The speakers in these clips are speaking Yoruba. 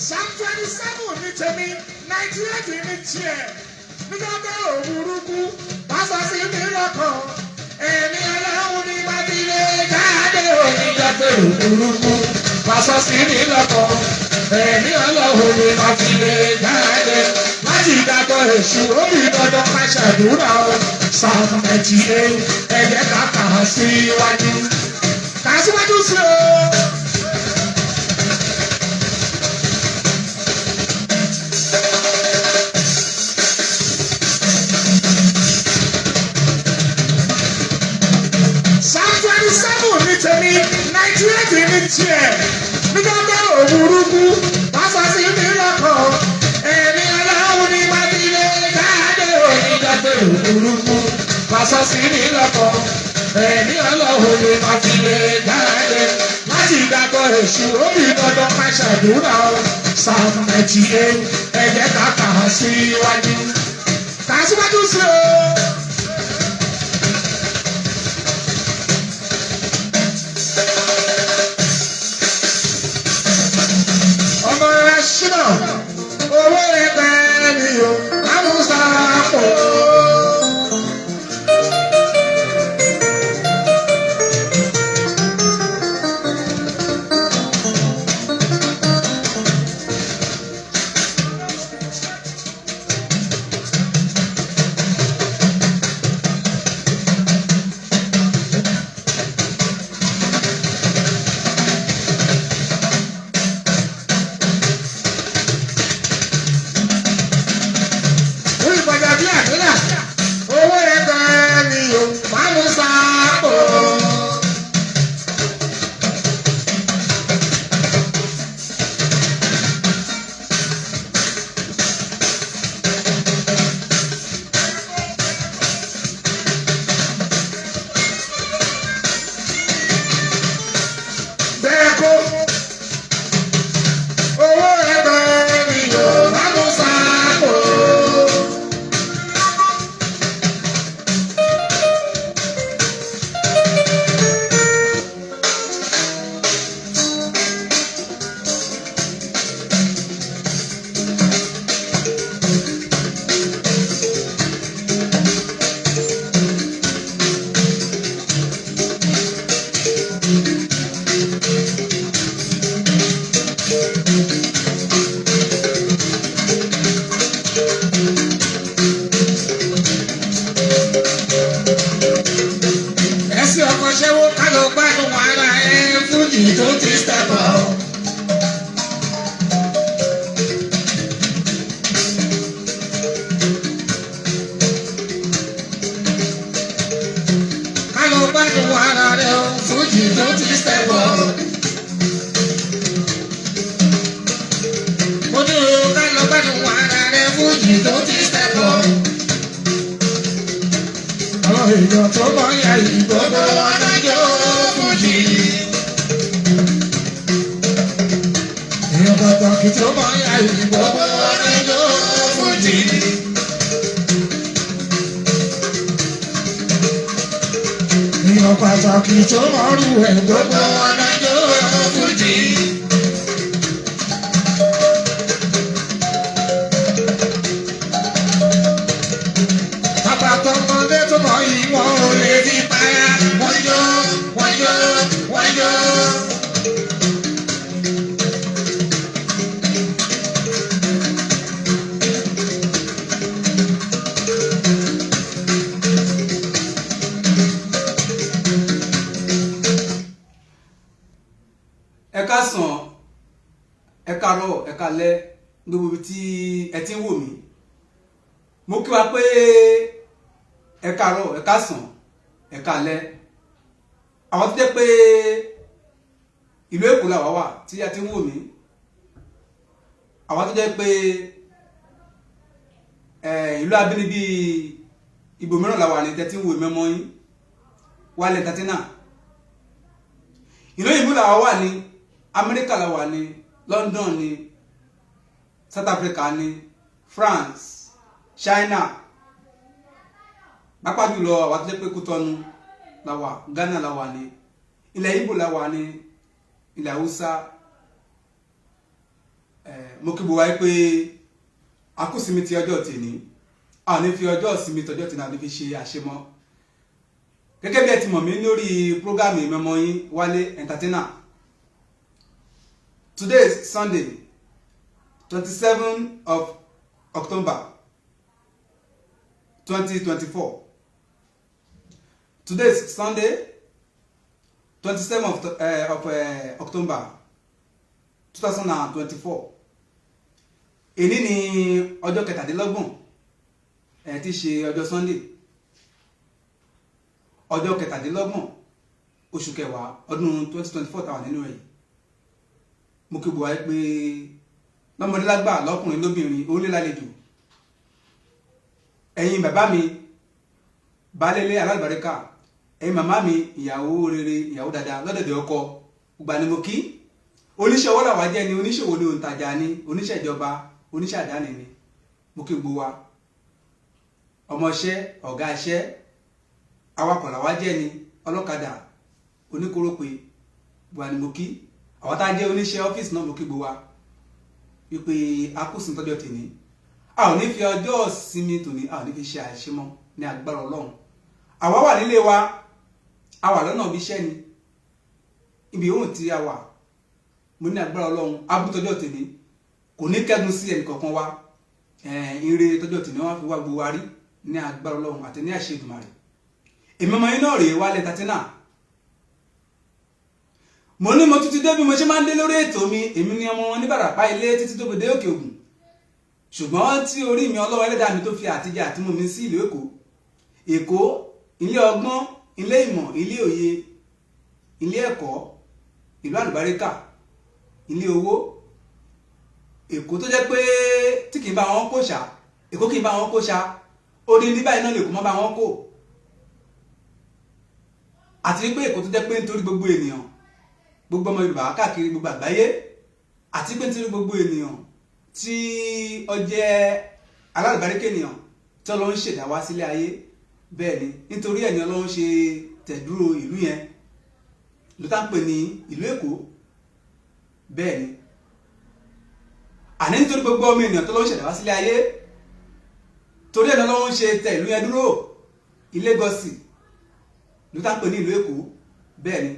Psalm 27 ní tèmi 98 ní tiẹ̀ nígbà tó òwúrúkú pásọ sí mi lọ́kàn ẹ̀mí ọlọ́run ní bàbílé jáde onígbà tó òwúrúkú pásọ sí mi lọ́kàn ẹ̀mí ọlọ́run ní bàbílé jáde láti ìdàgbọ́ èṣù orí dandan ká ṣàdúrà o Psalm 98 ẹ̀jẹ̀ ká kà á síwájú sí o. Tèmi 98 ní tiẹ̀ nígbà tó òwúrúkú pásọ sí mi lọ́kàn ẹ̀mí ọlọ́run ní bàbílé jáde nígbà tó òwúrúkú pásọ sí mi lọ́kàn ẹ̀mí ọlọ́run ní bàbílé jáde láti ìdàgbọ́ èṣù orí dandan ká ṣàdúrà o Psalm 98 ẹ̀jẹ̀ ká kà á síwájú sí o. Owó ẹgbẹ́ ni o, àmúṣà pọ̀. Èèyàn tó mọ ya ìgbòho ọ̀nàjọ́ fújì. Èèyàn pàtàkì tó mọ ya ìgbòho ọ̀nàjọ́ fújì. Èèyàn pàtàkì tó mọ rú ẹ̀ gbogbo ọ̀nàjọ́ fújì. Ìwọ̀n ò lè fi para wọ́n yọ. Ẹ káàsán, ẹ káàárọ̀, ẹ káalẹ́ gbogbo tí ẹ ti ń wò mí. Mo kí wa pé ẹ káàárọ̀, ẹ káàsán, ẹ káalẹ́. Àwọn tó jẹ́ pé ìlú Èkó làwa wà tí a ti ń wò mí. Àwọn tó jẹ́ pé ìlú abínibí ibòmíràn làwa ní tẹ́tí ń wò mẹ́mọ́ yín wálé Katsina. Ìlú òyìnbó làwa wà ní Amẹ́ríkà làwa ní London ní South Africa ní France, China. Pápá jùlọ àwa tó jẹ́ pé Kútọ́nù la wà, Ghana la wà ní, ilẹ̀ Ìgbò la wà ní, ilẹ̀ Haúsá, mo kí gbogbo wa pé a kú sinmi ti ọjọ́ tèmi a ní fi ọjọ́ sinmi tọjọ́ tèmi a ní fi ṣe àṣemọ́ gẹ́gẹ́ bí ẹ ti mọ̀ mí lórí prógámù ìmọ̀mọ́ yín Wálé entertainer. Today is Sunday 27th of October 2024. Today is Sunday 27th of October 2024. Èní ni ọjọ́ kẹtàdínlọ́gbọ̀n tí ṣe ọjọ́ Sunday ọjọ́ kẹtàdínlọ́gbọ̀n oṣù kẹwàá ọdún 2024 tàwa nínú rẹ̀. Mo kí gbogbo wa pé lọ́mọdé lágbà lọ́kùnrin lóbìnrin ó lé lálejò ẹ̀yin bàbá mi baálé alálùbáríkà ẹ̀yin màmá mi ìyàwó rere ìyàwó dáadáa lọ́dọ̀dẹ̀ ọkọ gbà ni mo kí oníṣẹ́ ọwọ́ làwa jẹ́ ni oníṣòwò ni òǹtajà ni oníṣẹ́ ìjọba oníṣẹ́ àdáni ni mo kí gbogbo wa ọmọọṣẹ́ ọ̀gá iṣẹ́ awakọ̀ làwa jẹ́ ni ọlọ́kadà oníkórópè gbà ni mo kí àwọn tá a jẹ́ oníṣẹ́ ọ́fíìsì náà mo kí gbogbo wa wípé akúsìn tọ́jọ́ tèmi a ò ní fi ọjọ́ ìsinmi tòní a ò ní fi ṣe àṣemọ́ ní agbára Ọlọ́run. Àwa wà nílé wa a wà lọ́nà ibi iṣẹ́ ni ibi òun tí a wà mo ní agbára Ọlọ́run abútọ́jọ́ tèmi kò ní kẹ́gun sí ẹnì kọ̀ọ̀kan wa ire tọ́jọ́ tèmi wọ́n fi wá gbogbo wa rí ní agbára Ọlọ́run àti ní àṣẹ Èdùmàrè. Èmi ọmọ yín náà rèé Wálé entertainer. Mo ní mo tún ti dé bí mo ṣe máa ń dé lórí ètò mi èmi ni ọmọ wọn ní Bàràpá ilé títí tó fi dé Òkè Ògùn ṣùgbọ́n tí orí mi Ọlọ́run Ẹlẹ́dàá mi tó fi àtijọ́ àti mú mi sí ìlú Èkó ilé ọgbọ́n ilé ìmọ̀ ilé òye ilé ẹ̀kọ́ ìlú àlùbáríkà ilé owó Èkó tó jẹ́ pé tí kì í bá wọn kó ṣá Èkó kì í bá wọn kó ṣá ó ní ní báyìí náà lè kó mọ́ bá wọn kó àti pé Èkó tó jẹ́ pé nítorí gbogbo ènìyàn gbogbo ọmọ Yorùbá káàkiri gbogbo àgbáyé àti pé nítorí gbogbo ènìyàn tí ó jẹ́ alálùbáríkà ènìyàn tí Ọlọ́run ṣẹ̀dá wá sílé ayé bẹ́ẹ̀ ni nítorí ẹ̀ ni Ọlọ́run ṣe tẹ̀dúró ìlú yẹn ló tá ń pè ní ìlú Èkó bẹ́ẹ̀ ni àní nítorí gbogbo ọmọ ènìyàn tí Ọlọ́run ṣẹ̀dá wá sílé ayé torí ẹ̀ ni Ọlọ́run ṣe tẹ̀ ìlú yẹn dúró Lagos ló tá ń pè ní ìlú Èkó bẹ́ẹ̀ ni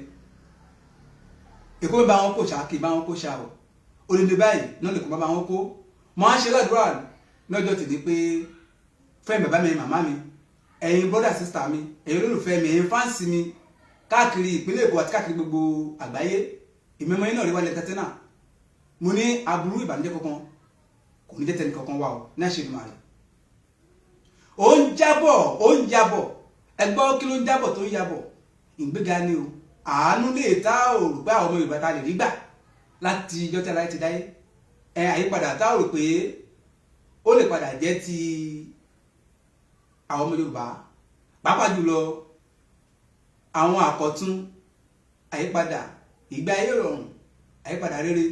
Èkó bá wọn kó ṣá kì í bá wọn kó ṣá o olùdí báyìí náà lè kó bá wọn kó mọ á ṣe ládùúrà lọ́jọ́ tìdí pé fẹ́ bàbá mi màmá mi ẹ̀yin brother sister mi ẹ̀yin olólùfẹ́ mi ẹ̀yin fáǹsì mi káàkiri ìpínlẹ̀ Èkó àti káàkiri gbogbo àgbáyé èmi ọmọ yín náà rí Wálé entertainer. Mo ní aburú ìbànújẹ́ kankan kò ní jẹ́ tẹnì kankan wà o ní àṣẹ Èdùmàrè. Ó ń jábọ̀ ẹ gbọ́ kí ló ń jábọ̀ tó ń yabọ̀ ìgbéga ni o àánú lè tá ò rò pé àwọn ọmọ Yorùbá ta lè rí gbà láti ìjọ tí aláì ti dáyé àyípadà tá ò rò pé ó lè padà jẹ́ ti àwọn ọmọ Yorùbá pàápàá jùlọ àwọn àkọ̀tun àyípadà ìgbé ayé ìrọ̀rùn àyípadà rere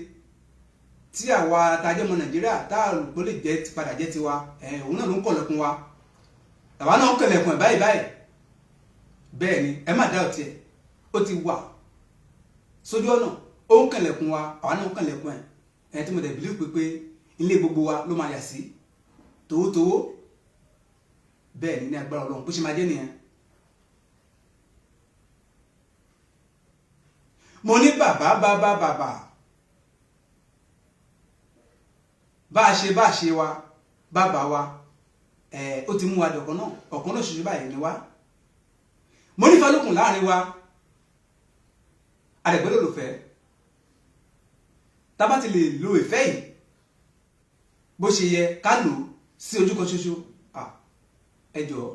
tí àwa tajọ́ ọmọ Nàìjíríà tá ò rò pé ó lè jẹ́ padà jẹ́ tiwa òun náà ló ń kọ̀lẹ̀kùn wa tàwa náà ń kọ̀lẹ̀kùn ẹ̀ báyìí bẹ́ẹ̀ ni ẹ má dá ọtí ẹ̀ ó ti wà sójú ọ̀nà ó ń kànlẹ̀kùn wa àwa náà ń kànlẹ̀kùn ẹ̀ tí mo dẹ̀ bìlíù pé ilé gbogbo wa ló máa yà sí tòwótòwó bẹ́ẹ̀ ni ní agbára Ọlọ́run bó ṣe máa jẹ́ nìyẹn. Mo ní bàbá bá a ṣe wa bàbá wa ó ti mú wa dọ̀kan náà ọ̀kan náà ṣoṣo báyìí ni wá. Mo nífẹ̀ẹ́ lókun láàrin wa àdẹ̀gbẹ́lò ló fẹ́ tá bá ti lè lo ìfẹ́ yìí bó ṣe yẹ ká lò sí ojú kan ṣoṣo ẹ jọ̀ọ́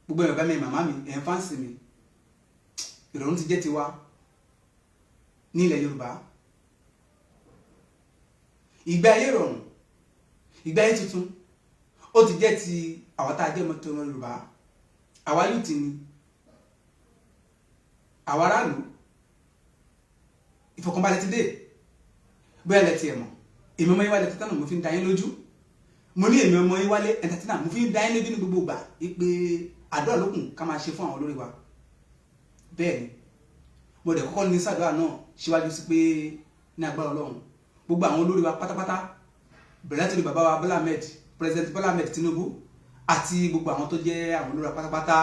gbogbo ẹ̀rọ bá mi màmá mi ẹ̀ ń fáǹsì mi ìrọ̀rùn ti jẹ́ tiwa ní ilẹ̀ Yorùbá ìgbé ayé ìrọ̀rùn ìgbé ayé tuntun ó ti jẹ́ ti àwọn tá a jẹ́ ọmọ tó ọmọ Yorùbá àwa yóò ti ní àwa aráàlú ìfọ̀kànbalẹ̀ ti dé bóyá lẹ ti ẹ̀ mọ̀ èmi ọmọ yín Wálé entertainer mo fi ń da yín lójú mo ní èmi ọmọ yín Wálé entertainer mo fi ń da yín lójú ní gbogbo ìgbà pé àdúrà lókun ká máa ṣe fún àwọn olórí wa bẹ́ẹ̀ ni mo dẹ̀ kọ́kọ́ ní sàdúrà náà síwájú sí pé ní agbára Ọlọ́run gbogbo àwọn olórí wa pátápátá bẹ̀rẹ̀ láti bàbá wa Bọ́lá Ahmed President Bọ́lá Ahmed Tinubu àti gbogbo àwọn tó jẹ́ àwọn olórí wa pátápátá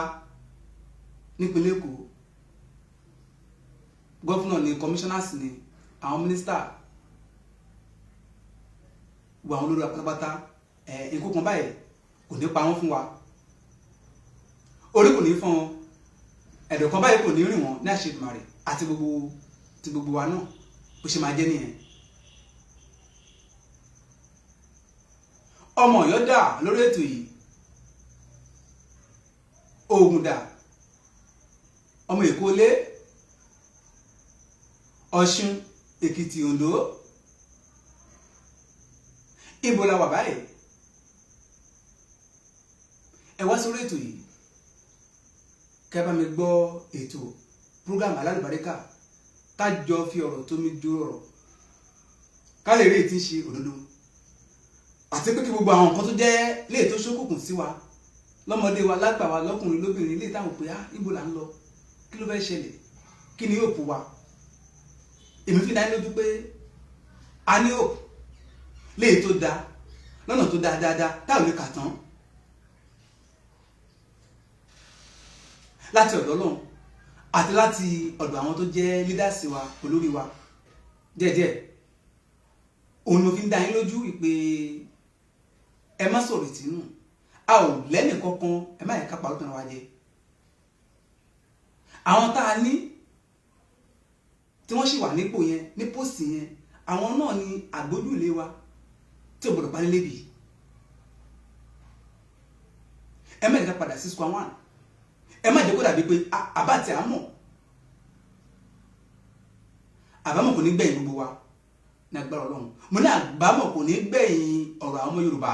nípínlẹ̀ Èkó gọ́fúnà ni commissioners ni àwọn mínísítà gbogbo àwọn olórí wa pátápátá ikú kan báyìí kò ní pa wọ́n fún wa orí kò ní fọ́n wọn ẹ̀dọ̀ kan báyìí kò ní rìn wọ́n ní àṣẹ Èdùmàrè àti gbogbo wa náà bó ṣe máa jẹ́ nìyẹn. ọmọ Ọ̀yọ́ dà lórí ètò yìí Ògùn dà ọmọ Èkó lé Ọ̀ṣun Èkìtì Oǹdó ibo la wà báyìí ẹ wá sórí ètò yìí kẹ́ bá mi gbọ́ ètò program alálùbáríkà ká jọ fi ọ̀rọ̀ tó mi jó ọ̀rọ̀ ká lè rí ètí ṣe òdodo àti pé kí gbogbo àwọn nǹkan tó jẹ́ léè tó ṣókùnkùn sí wa lọ́mọdé wa lágbà wa lọ́kùnrin lóbìnrin léè táwọn pé ibo là ń lọ kí ló fẹ́ ṣẹlẹ̀ kí ni òpó wa èmi fi dá lójú pé a ní òpó léè tó dáa lọ́nà tó dáa dáadáa táwọn lè kà tán láti ọ̀dọ̀ Ọlọ́run àti láti ọ̀dọ̀ àwọn tó jẹ́ leaders wa olórí wa díẹ̀díẹ̀ òun ni mo fi ń dá yín lójú ìpè ẹ má sọ̀rọ̀ ìtìnú a ò lẹ́nì kankan ẹ má yẹ ká parọ́ tán wa jẹ àwọn tá a ní tí wọ́n sì wà nípò yẹn ní pósì yẹn àwọn náà ni àgbójúlé wa tí ò gbọdọ̀ parí lébi ẹ má yẹ ká padà sí square one ẹ má jẹ́ kó dàbí pé àbá tí a mọ̀ àbámọ̀ kò ní gbẹ̀yìn gbogbo wa ní agbára Ọlọ́run mo ní àbámọ̀ kò ní gbẹ̀yìn ọ̀rọ̀ àwọn ọmọ Yorùbá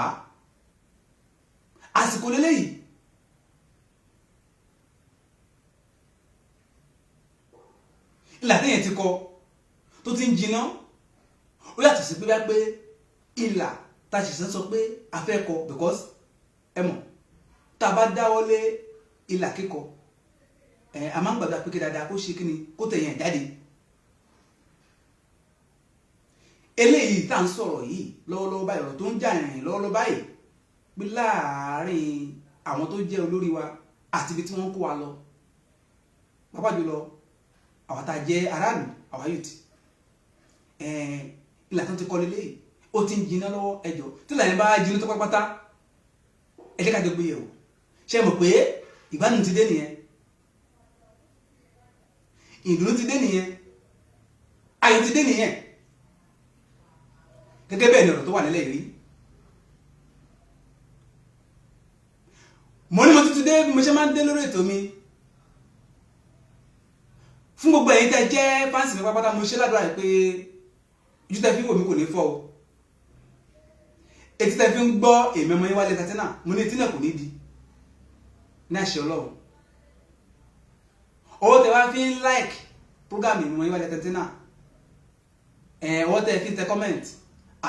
àsìkò lélẹ́yìí ìlà téèyàn ti kọ tó ti ń jiná ó yàtọ̀ sí pé bá pé ìlà tá a ṣẹ̀ṣẹ̀ sọ pé a fẹ́ kọ because ẹ mọ̀ tá a bá dáwọ́ lé ìlà kíkọ a máa ń gbàgbà pé kí dáadáa kó ṣe kíni kó tẹ̀yìn jáde eléyìí tá à ń sọ̀rọ̀ yìí lọ́wọ́lọ́wọ́ báyìí ọ̀rọ̀ tó ń jà rìn lọ́wọ́lọ́wọ́ báyìí pé láàárín àwọn tó jẹ́ olórí wa àti ibi tí wọ́n kó wa lọ pàápàá jùlọ àwọn tá a jẹ́ aráàlú àwa youth ìlà tó ti kọ́ lélẹ́yìí ó ti ń jiná lọ́wọ́ ẹjọ́ tí ìlà yẹn bá jiná tó pátápátá ẹ jẹ́ ká jọ gbé yẹ̀wò ṣe mọ̀ pé ìgbádùn ti dé nìyẹn ìdùnnú ti dé nìyẹn ayọ̀ ti dé nìyẹn gẹ́gẹ́ bẹ́ẹ̀ ni ọ̀rọ̀ tó wà nílẹ̀ yìí mo ní mo tuntun dé bí mo ṣe máa ń dé lórí ètò mi fún gbogbo ẹ̀yin tẹ́ jẹ́ fáǹsì mi pápátá mo ṣe ládùúrà yìí pé ojú tẹ́ fi wò mí kò ní fọ́ o etí tẹ́ fi ń gbọ́ èmi ọmọ yín Wálé Katsina mo ní etí náà kò ní di ní àṣẹ Ọlọ́run ọwọ́ tẹ́ wá fi ń like program èmi ọmọ yín Wálé Katsina ọwọ́ tẹ́ fi ń tẹ comment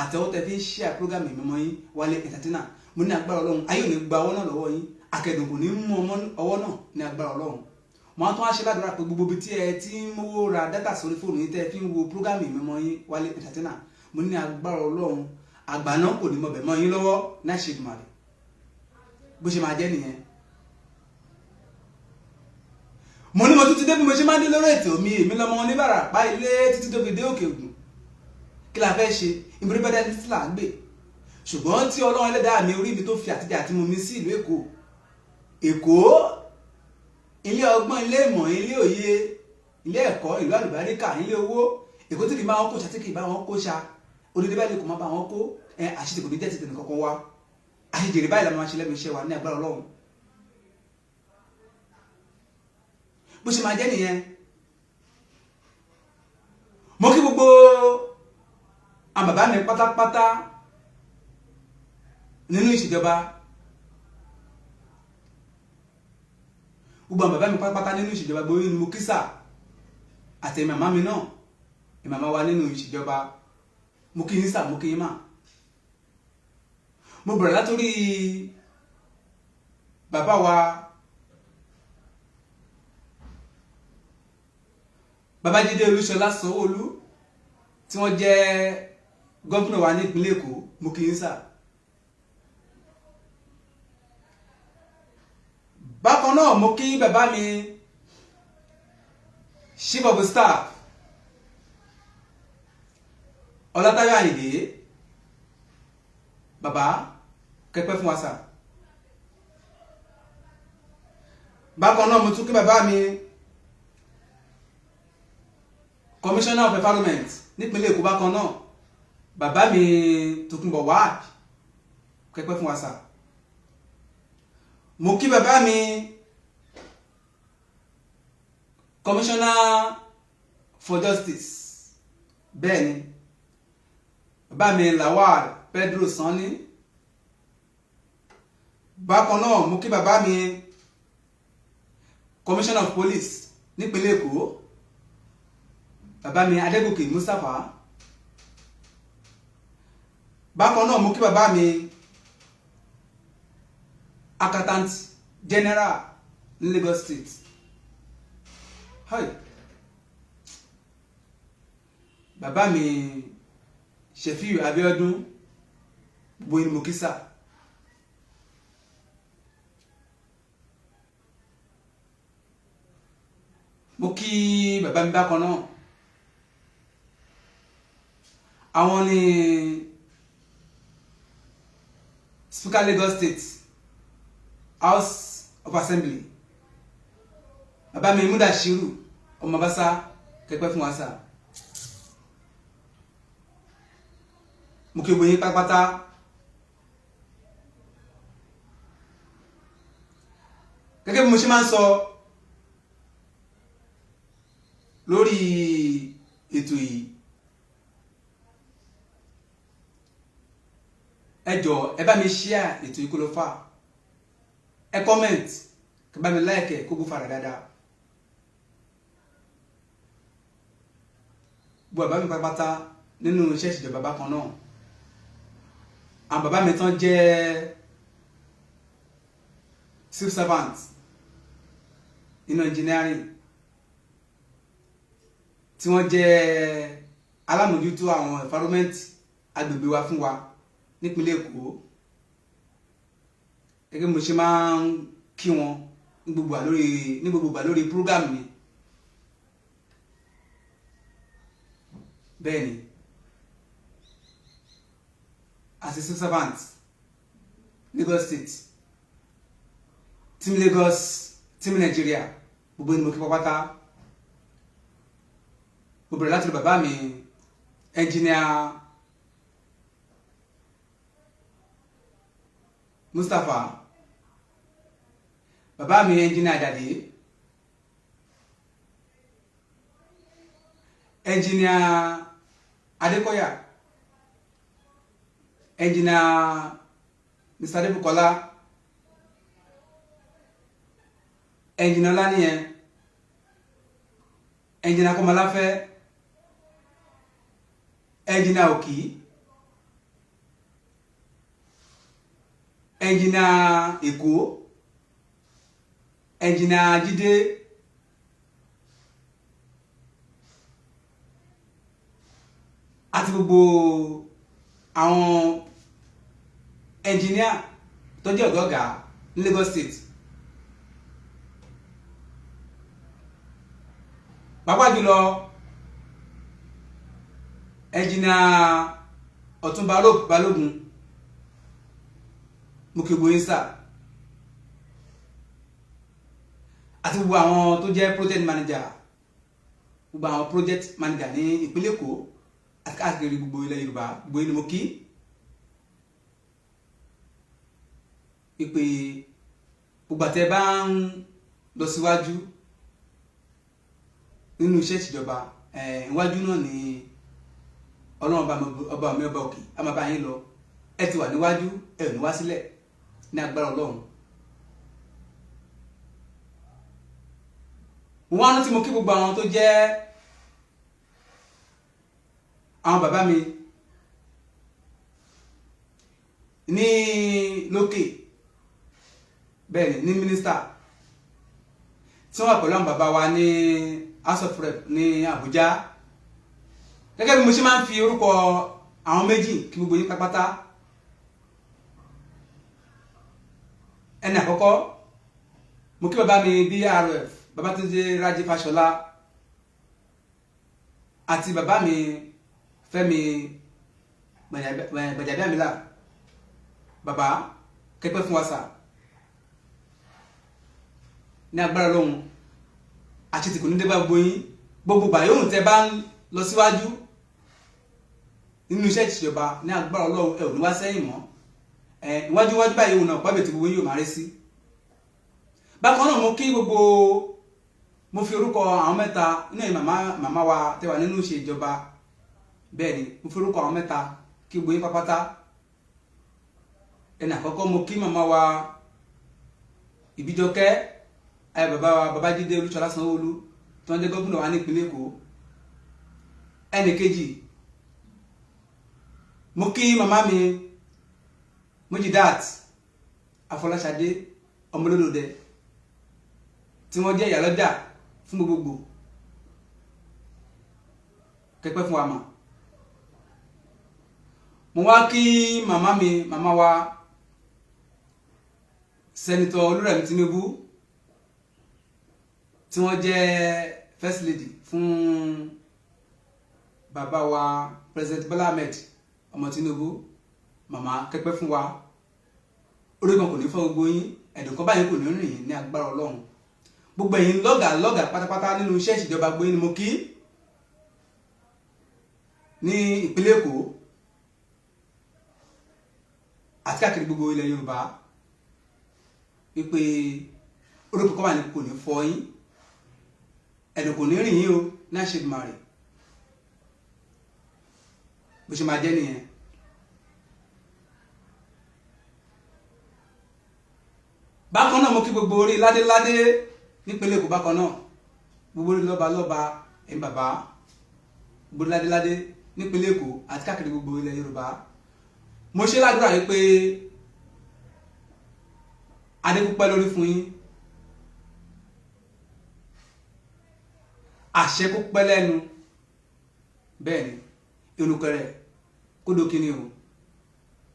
àti ọwọ́ tẹ́ fi ń share program èmi ọmọ yín Wálé Katsina mo ní agbára Ọlọ́run ayé ò ní gba ọwọ́ náà lọ́wọ́ yín akẹ́dùn kò ní mú ọwọ́ náà ní agbára Ọlọ́run mo á tún wá ṣe ládùúrà pé gbogbo ibi tí ẹ ti ń mówó ra dátà sórí fóònù yín tẹ́ fi ń wo program èmi ọmọ yín Wálé Katsina mo ní agbára Ọlọ́run àgbà náà kò ní mọ bẹ̀ mọ́ yín lọ́wọ́ náà ṣe Èdùmàrè bó ṣe máa jẹ́ nìyẹn mo ní mo tún ti dé bí mo ṣe máa ń dé lórí ètò mi èmi lọmọ oníbàárà pa ilé títí tó fi dé òkè ògùn kí la fẹ́ ṣe ìmúrígbẹ́dẹ́ títí là ń gbé ṣùgbọ́n tí Ọlọ́run ẹlẹ́dàá mi orí mi tó fi àtijọ́ àti mú mi sí ìlú Èkó ilé ọgbọ́n ilé ìmọ̀ ilé òye ilé ẹ̀kọ́ ìlú àlùbáríkà ilé owó Èkó tí kì í bá wọn kó ṣá tí kì í bá wọn kó ṣá odidi báyìí kò má bá wọn kó àṣìṣe kò ní jẹ́ ti tẹ̀lé kankan wá àṣìjèrè báyìí la máa ṣe lẹ́nu iṣẹ́ wa ní agbára Ọlọ́run bó ṣe máa jẹ́ nìyẹn mo kí gbogbo àwọn bàbá mi pátápátá nínú ìṣèjọba gbogbo àwọn bàbá mi pátápátá nínú ìṣèjọba gbogbo ni mo kí sà àti màmá mi náà ìmàmá wa nínú ìṣèjọba mo kí yín sà mo kí yín mà mo bẹ̀rẹ̀ látorí bàbá wa Babájídé Olúṣọlá Sanwó-Olú tí wọ́n jẹ́ gómìnà wa ní ìpínlẹ̀ Èkó mo kí yín sà. Bákan náà mo kí bàbá mi chief of staff Ọlátayọ̀ Àyìndé, bàbá kẹ́pẹ́ fún wa sà. Bákan náà mo tún kí bàbá mi commissioner of environment nípínlẹ̀ Èkó, bákan náà bàbá mi Tòkunbọ̀ wá kẹ́pẹ́ fún wa sà. Mo kí bàbá mi commissioner for justice, bẹ́ẹ̀ ni bàbá mi Lawal Pedro Sanni. Bákan náà mo kí bàbá mi commissioner of police nípínlẹ̀ Èkó, bàbá mi Adégòkè Mustapha. Bákan náà mo kí bàbá mi accountant general ní Lagos State. Hi. Bàbá mi Shefiu Abiodun Boyin Mokisa. Mo kí bàbá mi bákan náà. Àwọn ni Speaker Lagos State House of Assembly, bàbá mi Mudashiru Ọmọbásá kẹ́pẹ́ fún wa sà. Mo kí gbogbo yín pátápátá. Gẹ́gẹ́ bí mo ṣe máa ń sọ lórí ètò yìí, ẹ jọ̀ọ́ ẹ bá mi share ètò yìí kó lọ fà, ẹ comment, kẹ bá mi like ẹ kó gbó fara dáadáa. Gbogbo bàbá mi pátápátá nínú iṣẹ́ ìṣèjọba bákan náà, àwọn bàbá mi tán jẹ́ civil servant nínú engineering, tí wọ́n jẹ́ alámòjútó àwọn environment agbègbè wa fún wa nípínlẹ̀ Èkó. Gẹ́gẹ́ mo ṣe máa ń kí wọn ní gbogbo ìgbà lórí program mi. Bẹ́ẹ̀ ni as a civil servant Lagos State, team Lagos, team Nigeria, gbogbo ni mo kí pápátá. Mo bẹ̀rẹ̀ láti bàbá mi engineer Mustapha, bàbá mi engineer Adade, engineer Adekoya, engineer Mr. Adebukola, engineer Laniye, engineer Komalafe, engineer Oki, engineer Eko, engineer Jide, àti gbogbo àwọn engineer tó jẹ́ ọ̀gá ní Lagos State. Pàápàá jùlọ engineer Ọ̀túnba Balógun, mo kí gbogbo yín sà. Àti gbogbo àwọn tó jẹ́ project manager, gbogbo àwọn project manager ní ìpínlẹ̀ Èkó àti káàkiri gbogbo ilẹ̀ Yorùbá, gbogbo yín ni mo kí. Ìpè gbogbo àtẹ bá ń lọ síwájú nínú iṣẹ́ ìṣèjọba, iwájú náà ni Ọlọ́run ọba mi ọba òkè a máa bá yín lọ. Ẹ ti wà níwájú, ẹ ò ní wá sílẹ̀ ní agbára Ọlọ́run. Mo wá rántí mo kí gbogbo àwọn tó jẹ́ àwọn bàbá mi ní lókè, bẹ́ẹ̀ ni ní mínísítà tí wọ́n wà pẹ̀lú àwọn bàbá wa ní House of Rep ní Abuja. gẹ́gẹ́ bí mo ṣe máa ń fi orúkọ àwọn méjì kí gbogbo yín pátápátá. Ẹni àkọ́kọ́ mo kí bàbá mi BRF Babátúndé Rájí Fáṣọlá àti bàbá mi Fẹ́mi Gbàjàbíàmílà. Bàbá kẹ́pẹ́ fún wa sà, ní agbára Ọlọ́run àti tìkù ní débà gbogbo bàyóhùn tẹ́ bá ń lọ síwájú nínú iṣẹ́ ìṣèjọba ní agbára Ọlọ́run ẹ ò ní wá sẹ́yìn mọ́. Iwájú báyìí òun náà pàbẹ tí gbogbo yóò máa rí sí. Bákan náà mo kí gbogbo, mo fi orúkọ àwọn mẹ́ta nínú màmá wa tẹ́ wà nínú ìṣèjọba, bẹ́ẹ̀ ni mo fi orúkọ àwọn mẹ́ta kí gbogbo yín pápátá. Ẹni àkọ́kọ́ mo kí màmá wa Ìbíjọkẹ́ bàbá wa Babájídé Olúṣọlá Sanwó-Olú tó ń jẹ́ gómìnà wa ní ìpínlẹ̀ Èkó. Ẹni kejì mo kí màmá mi Mujidat Afọláṣadé Ọmọlódòdẹ tí wọ́n jẹ́ ìyálọ́jà fún gbogbogbò, kẹ́pẹ́ fún wa mà. Mo wá kí màmá wa Sẹ́nitọ̀ Olúrẹ̀mí Tinubu tí wọ́n jẹ́ first lady fún bàbá wa President Bola Ahmed ọmọ Tinubu. Màmá kẹ́pẹ́ fún wa, orí kan kò ní fọ́ gbogbo yín, ẹ̀dùn kan báyìí kò ní rìn yín ní agbára Ọlọ́run. Gbogbo ẹ̀yin lọ́gà pátápátá nínú iṣẹ́ ìṣèjọba gbogbo yín ni mo kí ní ìpínlẹ̀ Èkó àti káàkiri gbogbo ilẹ̀ Yorùbá wípé orí kan báyìí kò ní fọ́ yín, ẹ̀dùn kò ní rìn yín o ní àṣẹ Èdùmàrè. Bó ṣe máa jẹ́ nìyẹn. Bákan náà mo kí gbogbo orí ládéládé nípínlẹ̀ Èkó, bákan náà gbogbo orí lọ́ba ẹ̀yin bàbá, gbogbo orí ládéládé nípínlẹ̀ Èkó àti káàkiri gbogbo ilẹ̀ Yorùbá. Mo ṣe ládùúrà wípé adé púpẹ́ lórí fún yín, àṣẹ púpẹ́ lẹ́nu, bẹ́ẹ̀ ni ìrùkẹ̀rẹ̀ kódò kíni o,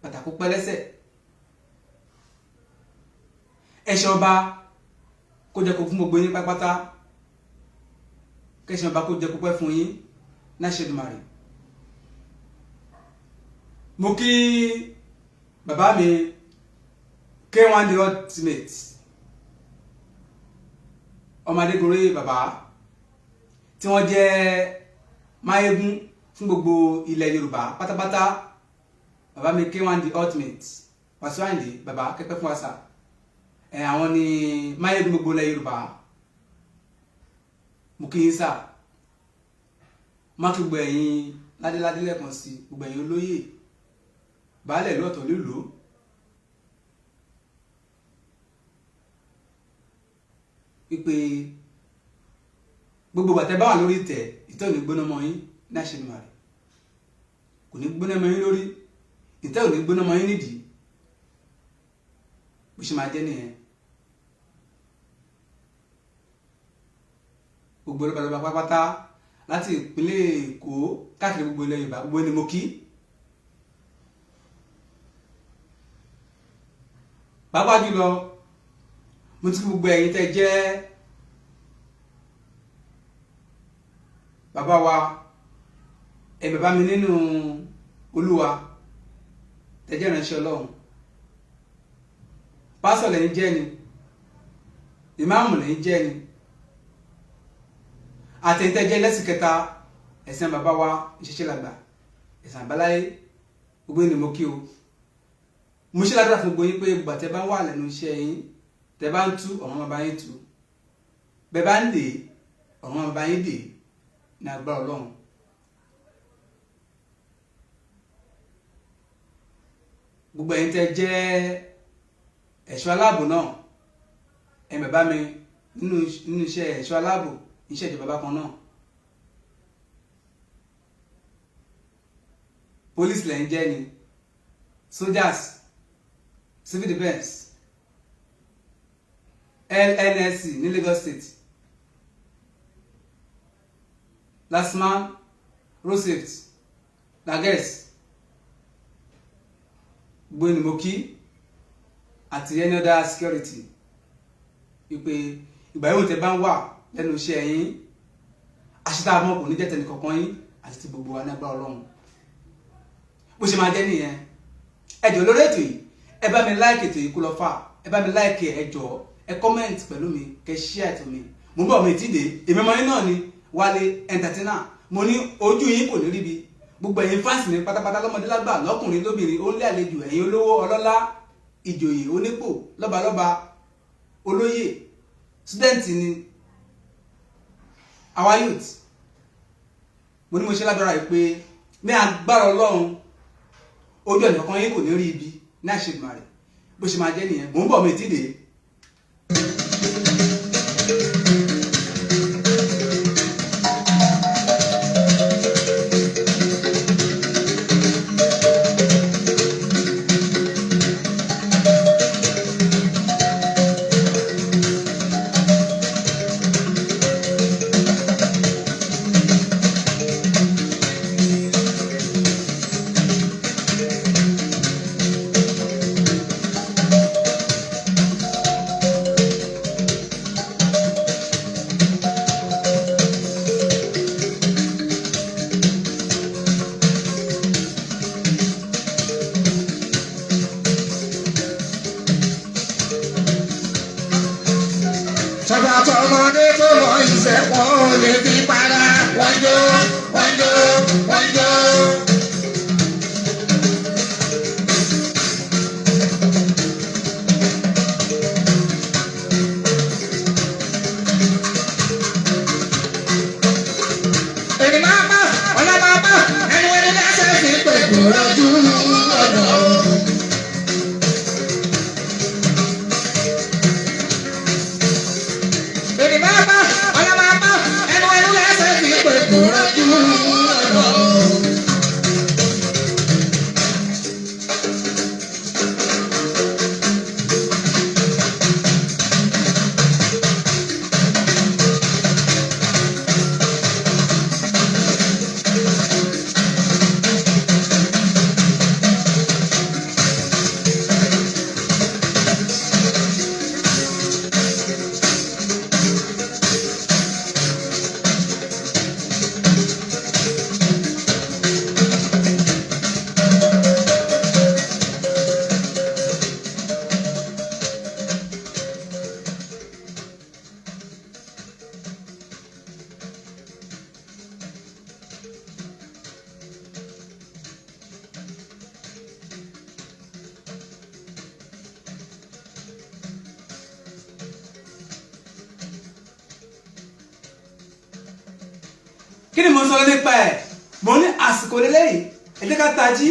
bàtà púpẹ́ lẹ́sẹ̀. Ẹ̀ṣẹ̀ ọba kó jẹ́ kó fún gbogbo yín pátápátá, kẹ́ṣẹ̀ ọba kó jẹ́ kó pẹ́ fún yín ní àṣẹ Èdùmàrè. Mo kí bàbá mi K1 the ultimate ọmọdégorí bàbá tí wọ́n jẹ́ máyégún fún gbogbo ilẹ̀ Yorùbá pátápátá. Bàbá mi K1 the ultimate Wasiu Ayinde, bàbá kẹ́pẹ́ fún wa sà. Àwọn ni máyégún gbogbo ilẹ̀ Yorùbá. Mo kí yín sà, má kí gbogbo ẹ̀yin ládéládé lẹ́ẹ̀kan sí, gbogbo ẹ̀yin olóyè baálẹ̀ lọ́tọ̀ lílò, wípé gbogbo bàtẹ́ bá wà lórí ìtẹ́ ò ní gbóná mọ́ yín ní àṣẹ Èdùmàrè, kò ní gbóná mọ́ yín lórí, ìtẹ́ ò ní gbóná mọ́ yín nídìí. Bó ṣe máa jẹ́ nìyẹn. Gbogbo ọlọ́ba pátápátá láti ìpínlẹ̀ Èkó káàkiri gbogbo ilẹ̀ Yorùbá, gbogbo ni mo kí. Pàápàá jùlọ mo ti kí gbogbo ẹ̀yin tẹ́ jẹ́ bàbá wa, bàbá mi nínú Olúwa, tẹ́ jẹ́ ìránṣẹ́ Ọlọ́run. Pásọ̀ lẹ́yìn jẹ́ ni, ìmáàmù lẹ́yìn jẹ́ ni, àtẹ̀yìntẹ́ jẹ́ lẹ́sìn kẹta ẹ̀sìn bàbá wa ìṣẹ̀ṣẹ̀ làgbà, ẹ̀sìn àbáláyé, gbogbo ni mo kí o. Mo ṣe ládùúrà fún gbogbo yín pé gbogbo àtẹ́ bá wà lẹ́nu iṣẹ́ yín, tẹ́ bá ń tú ọ̀run máa bá yín tú, bẹ́ẹ̀ bá ń dè ọ̀run máa bá yín dè ní agbára Ọlọ́run. Gbogbo ẹ̀yin tẹ́ jẹ́ ẹ̀ṣọ́ aláàbò náà, ẹ̀yin bàbá mi nínú iṣẹ́ ẹ̀ṣọ́ aláàbò, iṣẹ́ ìjọba kan náà. Police lẹ́yìn jẹ́ ni, soldiers, civil defence, LNSC ní Lagos State, LASTMA road safety lages gbóni mo kí àti any other security wípé ìgbà yóò tẹ́ bá ń wà lẹ́nu iṣẹ́ yín àṣìta àmọ́ kò ní jẹ́ tẹnì kankan yín àti ti gbogbo wa ní agbára Ọlọ́run bó ṣe máa jẹ́ nìyẹn ẹ jọ̀ọ́ lórí ètò yìí ẹ bá mi like ètò yìí kó lọ fà ẹ bá mi like ẹ jọ̀ọ́ ẹ comment pẹ̀lú mi kẹ́ share ètò mi mo ń bọ̀ mi ti dé èmi ọmọ yín náà ni Wálé entertainer mo ní ojú yín kò ní ríbi gbogbo ẹ̀yin fans mi pátápátá lọ́mọdé lágbà lọ́kùnrin lóbìnrin ó ń lé àlejò ẹ̀yin olówó ọlọ́lá ìjòyè onípò lọ́balọ́ba olóyè student ni our youth mo ní mo ṣe lágbára yìí pé ní agbára Ọlọ́run ojú ẹnì kankan yín kò ní rí ibi ní àṣegbà rẹ̀ bó ṣe máa jẹ́ nìyẹn mò ń bọ̀ mi ti dé. Tọmọdé tó mọ ìṣẹ̀pọ̀ lè fi para wọ́n jó wọ́n jó wọ́n jó. Èmi máa bá ọ̀la máa bá ẹnu ẹni lẹ́sẹ̀ fi pẹ̀lú lójú ọ̀nà. kí ni mo sọ nípa ẹ̀ mo ní àsìkò lélẹ́yìí ẹ jẹ́ ká tají.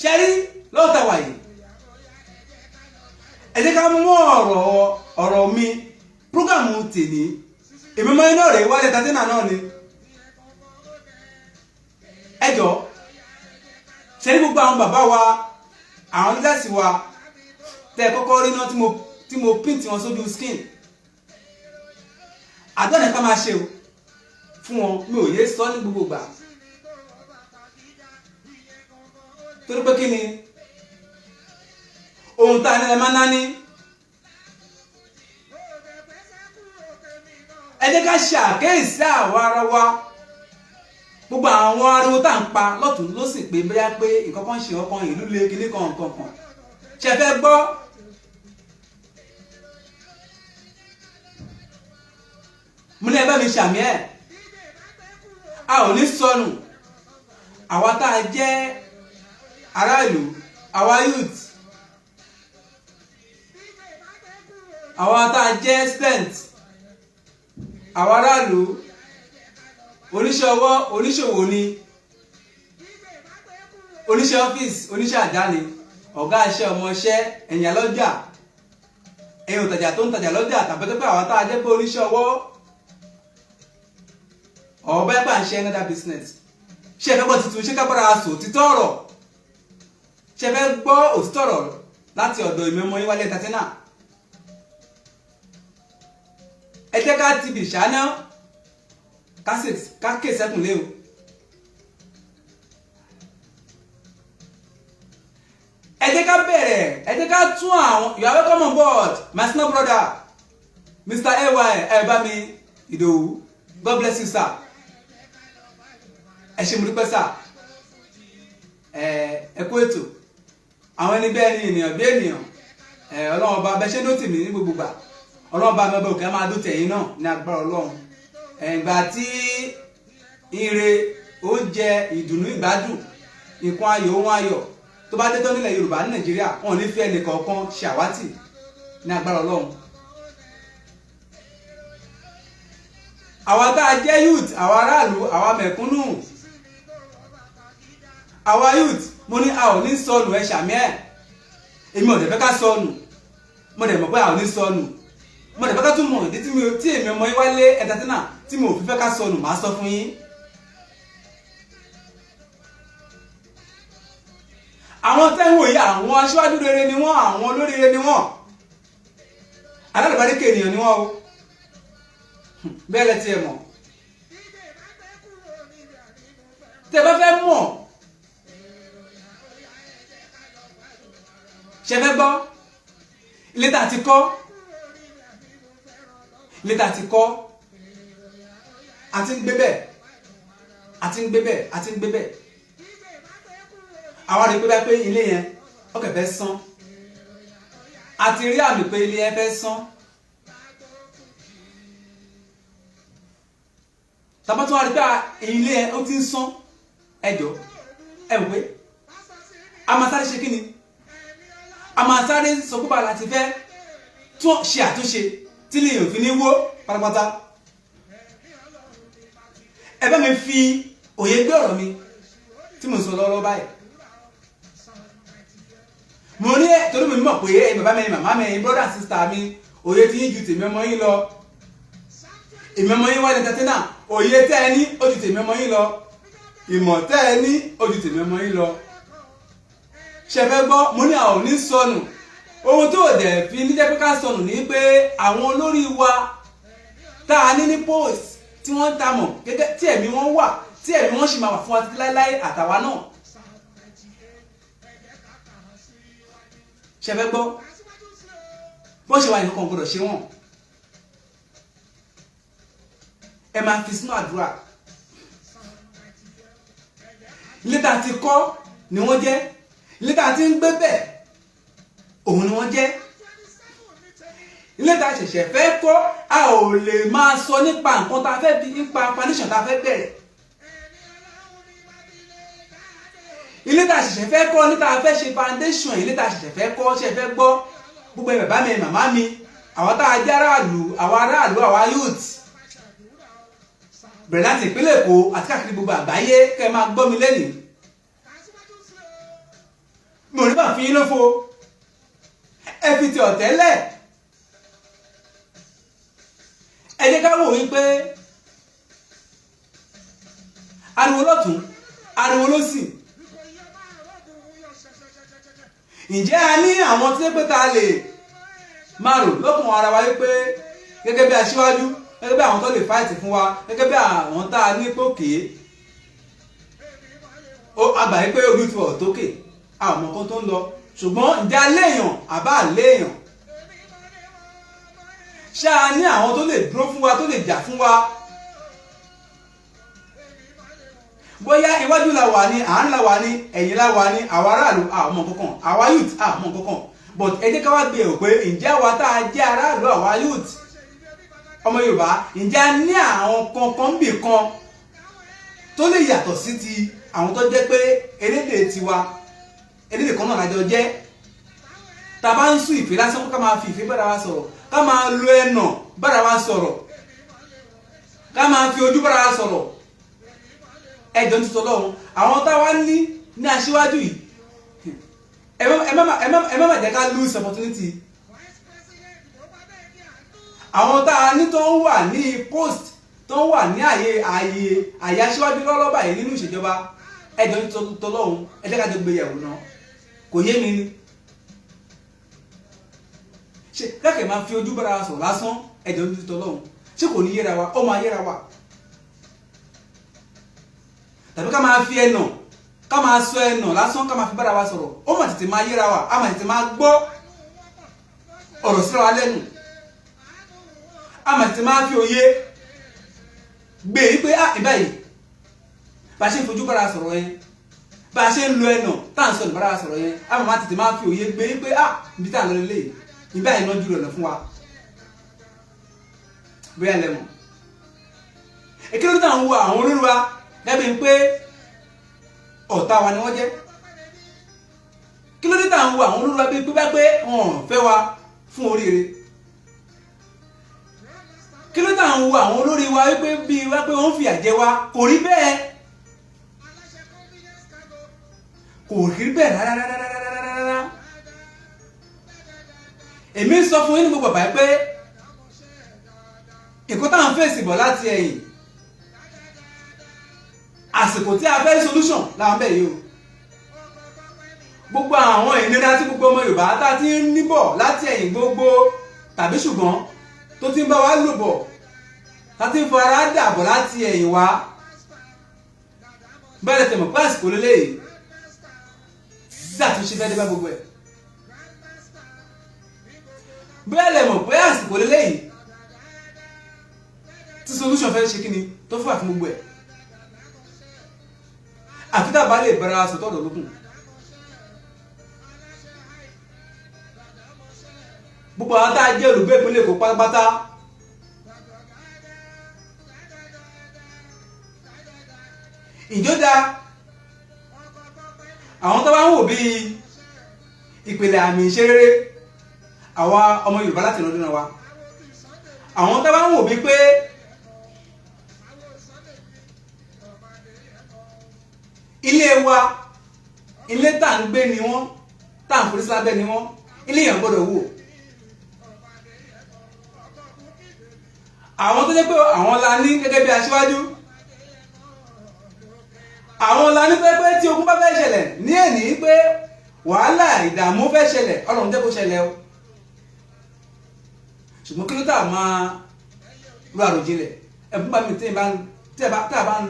ṣe rí lọ́wọ́ tá a wà yìí ẹ jẹ́ ká mú ọ̀rọ̀ mi prógámù tèmi èmi mọ́ iná rẹ̀ Wálé entertainer náà ni ẹ jọ̀ọ́ ṣe ní gbogbo àwọn bàbá wa àwọn lídàsí wa tẹ́ kọ́kọ́ rí náà tí mo print wọn sójú skin àdánù ká máa ṣe o fún wọn mi ò yé sọ ní gbogbo gbà torí pé kí ni ohun tá a ní ẹ máa ná ní ẹ jẹ́ ká ṣe àkéyèsí àwọn ara wa gbogbo àwọn ariwo tá à ń pa lọ́tún ló sì pé bóyá pé nǹkan kan ṣe ọkàn ìlú lé kíní kan ṣe fẹ́ gbọ́ mo ní ẹ bá mi ṣàmì ẹ̀ a ò ní sọnù àwa tá a jẹ́ aráàlú àwa youth àwa tá a jẹ́ student àwa aráàlú oníṣẹ́ ọwọ́ oníṣòwò ni oníṣẹ́ ọ́fíìsì oníṣẹ́ àdáni ọ̀gá iṣẹ́ ọmọọṣẹ́ ẹ̀yìn alọ́jà ẹ̀yìn òtajà tó ń tajà lọ́jà tàbẹ́tẹ́pẹ́ àwọn tá a jẹ́ pé oníṣẹ́ ọwọ́ ọ̀bẹ́ bá ń ṣe another business ṣe fẹ́ gbọ́ tuntun ṣé kápẹ́rẹ́ aṣọ òtítọ́ ọ̀rọ̀ ṣe fẹ́ gbọ́ òtítọ́ ọ̀rọ̀ láti ọ̀dọ̀ ìmọ̀ọ́mọ́ yín Wálé entertainer ẹ jẹ́ ká ti bì ṣáná ká ké sẹ́kùn lé o. ẹ jẹ́ ká bẹ̀rẹ̀ ẹ jẹ́ ká tún àwọn you are welcome on board my small brother Mr. AY Ẹ̀bámi Ìdòwú God bless you sir ẹ ṣé mo dúpẹ́ sir ẹ kú ètò àwọn ẹni bẹ́ẹ̀ ni ènìyàn bí ènìyàn ọlọ́run ọba bẹ́ẹ̀ ṣe ló tì mí ní gbogbo gbà ọlọ́run ọba mi ọba òkè máa dó tẹ̀yìn náà ní agbára ọlọ́run ìgbà tí ire oúnjẹ ìdùnnú ìgbádùn nǹkan ayọ̀ ohun ayọ̀ tó bá dé tán nílẹ̀ Yorùbá ní Nàìjíríà wọn ò ní fi ẹnì kọ̀ọ̀kan ṣe àwátì ní agbára ọlọ́run. àwa tá a jẹ́ youth àwa aráàlú àwa mẹ̀kúnnù àwa youth mo ní a ò ní sọnù ẹ ṣàmì ẹ̀ èmi ò dẹ̀ fẹ́ ká sọnù mo dẹ̀ mọ̀ pé a ò ní sọnù mo dẹ̀ fẹ́ ká tún mọ̀ ìdí tí èmi ọmọ yín wálé ẹ̀dátínà tí mo ò fi fẹ́ ká sọnù màá sọ fún yín. àwọn tẹ́wọ̀n yìí àwọn aṣíwájú rere ni wọ́n àwọn olórí rere ni wọ́n alálùbáríkà ènìyàn ni wọ́n o bẹ́ẹ̀ lẹ́tí ẹ̀ mọ̀ tẹ́ bá fẹ́ mọ̀ ṣe fẹ́ gbọ́ ilé tá a ti kọ́ àti ń gbé bẹ́ẹ̀ àwọn àrí pé bá pé ilé yẹn ọkẹ̀ fẹ́ sán àti rí àmì pé ilé yẹn fẹ́ sán tàbí tó wá rí pé ilé yẹn ó ti ń sán ẹjọ́ ẹ wò pé a máa sáré ṣe kí ni a máa sáré sọ pé báyìí láti fẹ́ tún ṣe àtúnṣe tí lè yàn fi ní wó pátápátá ẹ bá mi fi òye gbé ọ̀rọ̀ mi tí mo sọ lọ́wọ́ báyìí mo ní torí mi mọ̀ pé bàbá mi màmá mi brother and sister mi òye tí yín ju tèmi ọmọ yín lọ èmi ọmọ yín wá ní tẹ́tínà òye tẹ́ ẹ ní ó ju tèmi ọmọ yín lọ ìmọ̀ tẹ́ ẹ ní ó ju tèmi ọmọ yín lọ ṣe fẹ́ gbọ́ mo ní àwọn ò ní sọnù ohun tó dẹ̀ fi ní jẹ́ pé ká sọnù ní pé àwọn olórí wa tá a ní post tí wọ́n ń ta mọ̀ gẹ́gẹ́ tí ẹ̀mí wọn wà tí ẹ̀mí wọn sì máa wà fún wa títí láéláé àtàwa náà ṣe fẹ́ gbọ́ bó ṣe wà ní kankan gbọdọ̀ ṣe wọ́n ẹ máa fi sínú àdúrà ilé tá a ti kọ́ ni wọ́n jẹ́ ilé tá a ti ń gbé bẹ̀ òun ni wọ́n jẹ́ ilé tá a ṣẹ̀ṣẹ̀ fẹ́ kọ́ a ò lè máa sọ nípa nǹkan tá a fẹ́ bí nípa foundation tá a fẹ́ bẹ̀rẹ̀ ilé tá a ṣẹ̀ṣẹ̀ fẹ́ kọ́ ní tá a fẹ́ ṣe foundation ilé tá a ṣẹ̀ṣẹ̀ fẹ́ kọ́ ṣe fẹ́ gbọ́ gbogbo bàbá mi màmá mi àwọn tá a jẹ́ aráàlú àwa youth bẹ̀rẹ̀ láti ìpínlẹ̀ Èkó àti káàkiri gbogbo àgbáyé kẹ́ ẹ máa gbọ́ mi lẹ́nìí mo ní bá fi yín lófo ẹ fi ti ọ̀tẹ́lẹ̀ ẹ jẹ́ ká wò wípé ariwo lọ́tún ariwo lósì ǹjẹ́ a ní àwọn tí pé ta lè máa rò lọ́kùn ara wa wípé gẹ́gẹ́ bí aṣíwájú gẹ́gẹ́ bí àwọn tó lè fáìtì fún wa gẹ́gẹ́ bí àwọn tá a ní pòkè àgbà yìí pé ojú ti wọ̀ tókè àwọn ọmọ kan tó ń lọ ṣùgbọ́n ǹjẹ́ a léèyàn àbá léèyàn ṣáà ní àwọn tó lè dúró fún wa tó lè jà fún wa bóyá iwájú la wà ní àárín la wà ní ẹ̀yìn la wà ní àwa aráàlú àmọ́ kankan àwa youth àmọ́ kankan but ẹ jẹ́ ká wá gbé ẹ̀ pé ǹjẹ́ àwa tá a jẹ́ aráàlú àwa youth ọmọ Yorùbá ǹjẹ́ a ní àwọn kankan bì kan tó lè yàtọ̀ sí ti àwọn tó jẹ́ pé elédè tiwa elédè kan náà lájọ jẹ́ tá a bá ń sún ìfẹ́ lásán ká máa fi ìfẹ́ bára wa sọ̀rọ̀ ká máa lo ẹnà bára wa sọ̀rọ̀ ká máa fi ojú bára wa sọ̀rọ̀ ẹjọ́ ń tutọ́ lọ́hùn àwọn táwa ní aṣíwájú yìí ẹ má jẹ́ ká lose opportunity àwọn tá a ní tó ń wà ní post tó ń wà ní àyè aṣíwájú lọ́lọ́bà yìí nínú ìṣèjọba ẹjọ́ ń tutọ́ lọ́hùn ẹ jẹ́ ká jọ gbé yẹ̀wò náà kò yé mi ni ṣe kẹ́kẹ́ máa fi ojú bára sọ̀rọ̀ lásán ẹjọ́ ń tutọ́ lọ́hùn ṣé kò ní yẹra wa ó máa yẹra wa tàbí ká máa fi ẹnà ká máa sọ ẹnà lásán ká máa fi bára wa sọ̀rọ̀ ó mà tètè máa yẹra wa á mà tètè máa gbọ́ ọ̀rọ̀ síra wa lẹ́nu á mà tètè máa fi òye gbé wípé ìbáyìí bá a ṣe ń fojú bára sọ̀rọ̀ yẹn bá a ṣe ń lo ẹnà tá à ń sọ ní bára sọ̀rọ̀ yẹn á mà tètè máa fi òye gbé wípé ibi tá à ń lọ lélẹ̀ ìbáyìí náà jùlọ lọ fún wa bóyá lẹ́mọ̀ èkéde tá à ń wo àwọn olórí wa gẹ́gẹ́ pé ọ̀tá wa ni wọ́n jẹ́ kí ló dé tá à ń wo àwọn olórí wa bí pé bá pé wọ́n fẹ́ wa fún oríire kí ló dé tá à ń wo àwọn olórí wa wípé bí wá pé wọ́n fìyà jẹ wa kò rí bẹ́ẹ̀ kò rí bẹ́ẹ̀ rárá èmi sọ fún yín ní gbogbo àbáyé pé nǹkan tá à ń fèsì bọ̀ láti ẹ̀yìn àsìkò tí a fẹ́ solution làwọn bẹ̀ yìí o gbogbo àwọn ìnira tí gbogbo ọmọ Yorùbá tá ti ń níbọ̀ láti ẹ̀yìn gbogbo tàbí ṣùgbọ́n tó ti ń bá wa lò bọ̀ tá ti ń fọ ara dàbọ̀ láti ẹ̀yìn wá bẹ́ẹ̀ tẹ̀mọ̀ pé àsìkò lélẹ́yìí tí àtúnṣe fẹ́ dé bá gbogbo ẹ̀ bẹ́ẹ̀ lẹ̀ mọ̀ pé àsìkò lélẹ́yìí tí solution fẹ́ ṣe kí ni tó fà fún gbogbo ẹ̀ àfi tá a bá lè bára sọ̀tọ̀ ọ̀dọ̀ lókun gbogbo àwọn tá a jẹ́ olùgbé ìpínlẹ̀ Èkó pátápátá ìjọba àwọn tó bá ń wò bí ìpele àmì ìṣerere àwa ọmọ Yorùbá láti ìrọ̀lẹ́ náà wa àwọn tó bá ń wò bí pé ilé wa ilé tá à ń gbé ni wọ́n tá à ń forí sábẹ́ ni wọ́n ilé yẹn gbọ́dọ̀ wò àwọn tó jẹ́ pé àwọn la ní gẹ́gẹ́ bí aṣíwájú àwọn la ní pé tí ogun bá fẹ́ ṣẹlẹ̀ ní èní pé wàhálà ìdààmú fẹ́ ṣẹlẹ̀ Ọlọ́run jẹ́ kó ṣẹlẹ̀ o ṣùgbọ́n kí ló tà máa lo àròjinlẹ̀ ẹ̀bùn bá mi tí a bá ń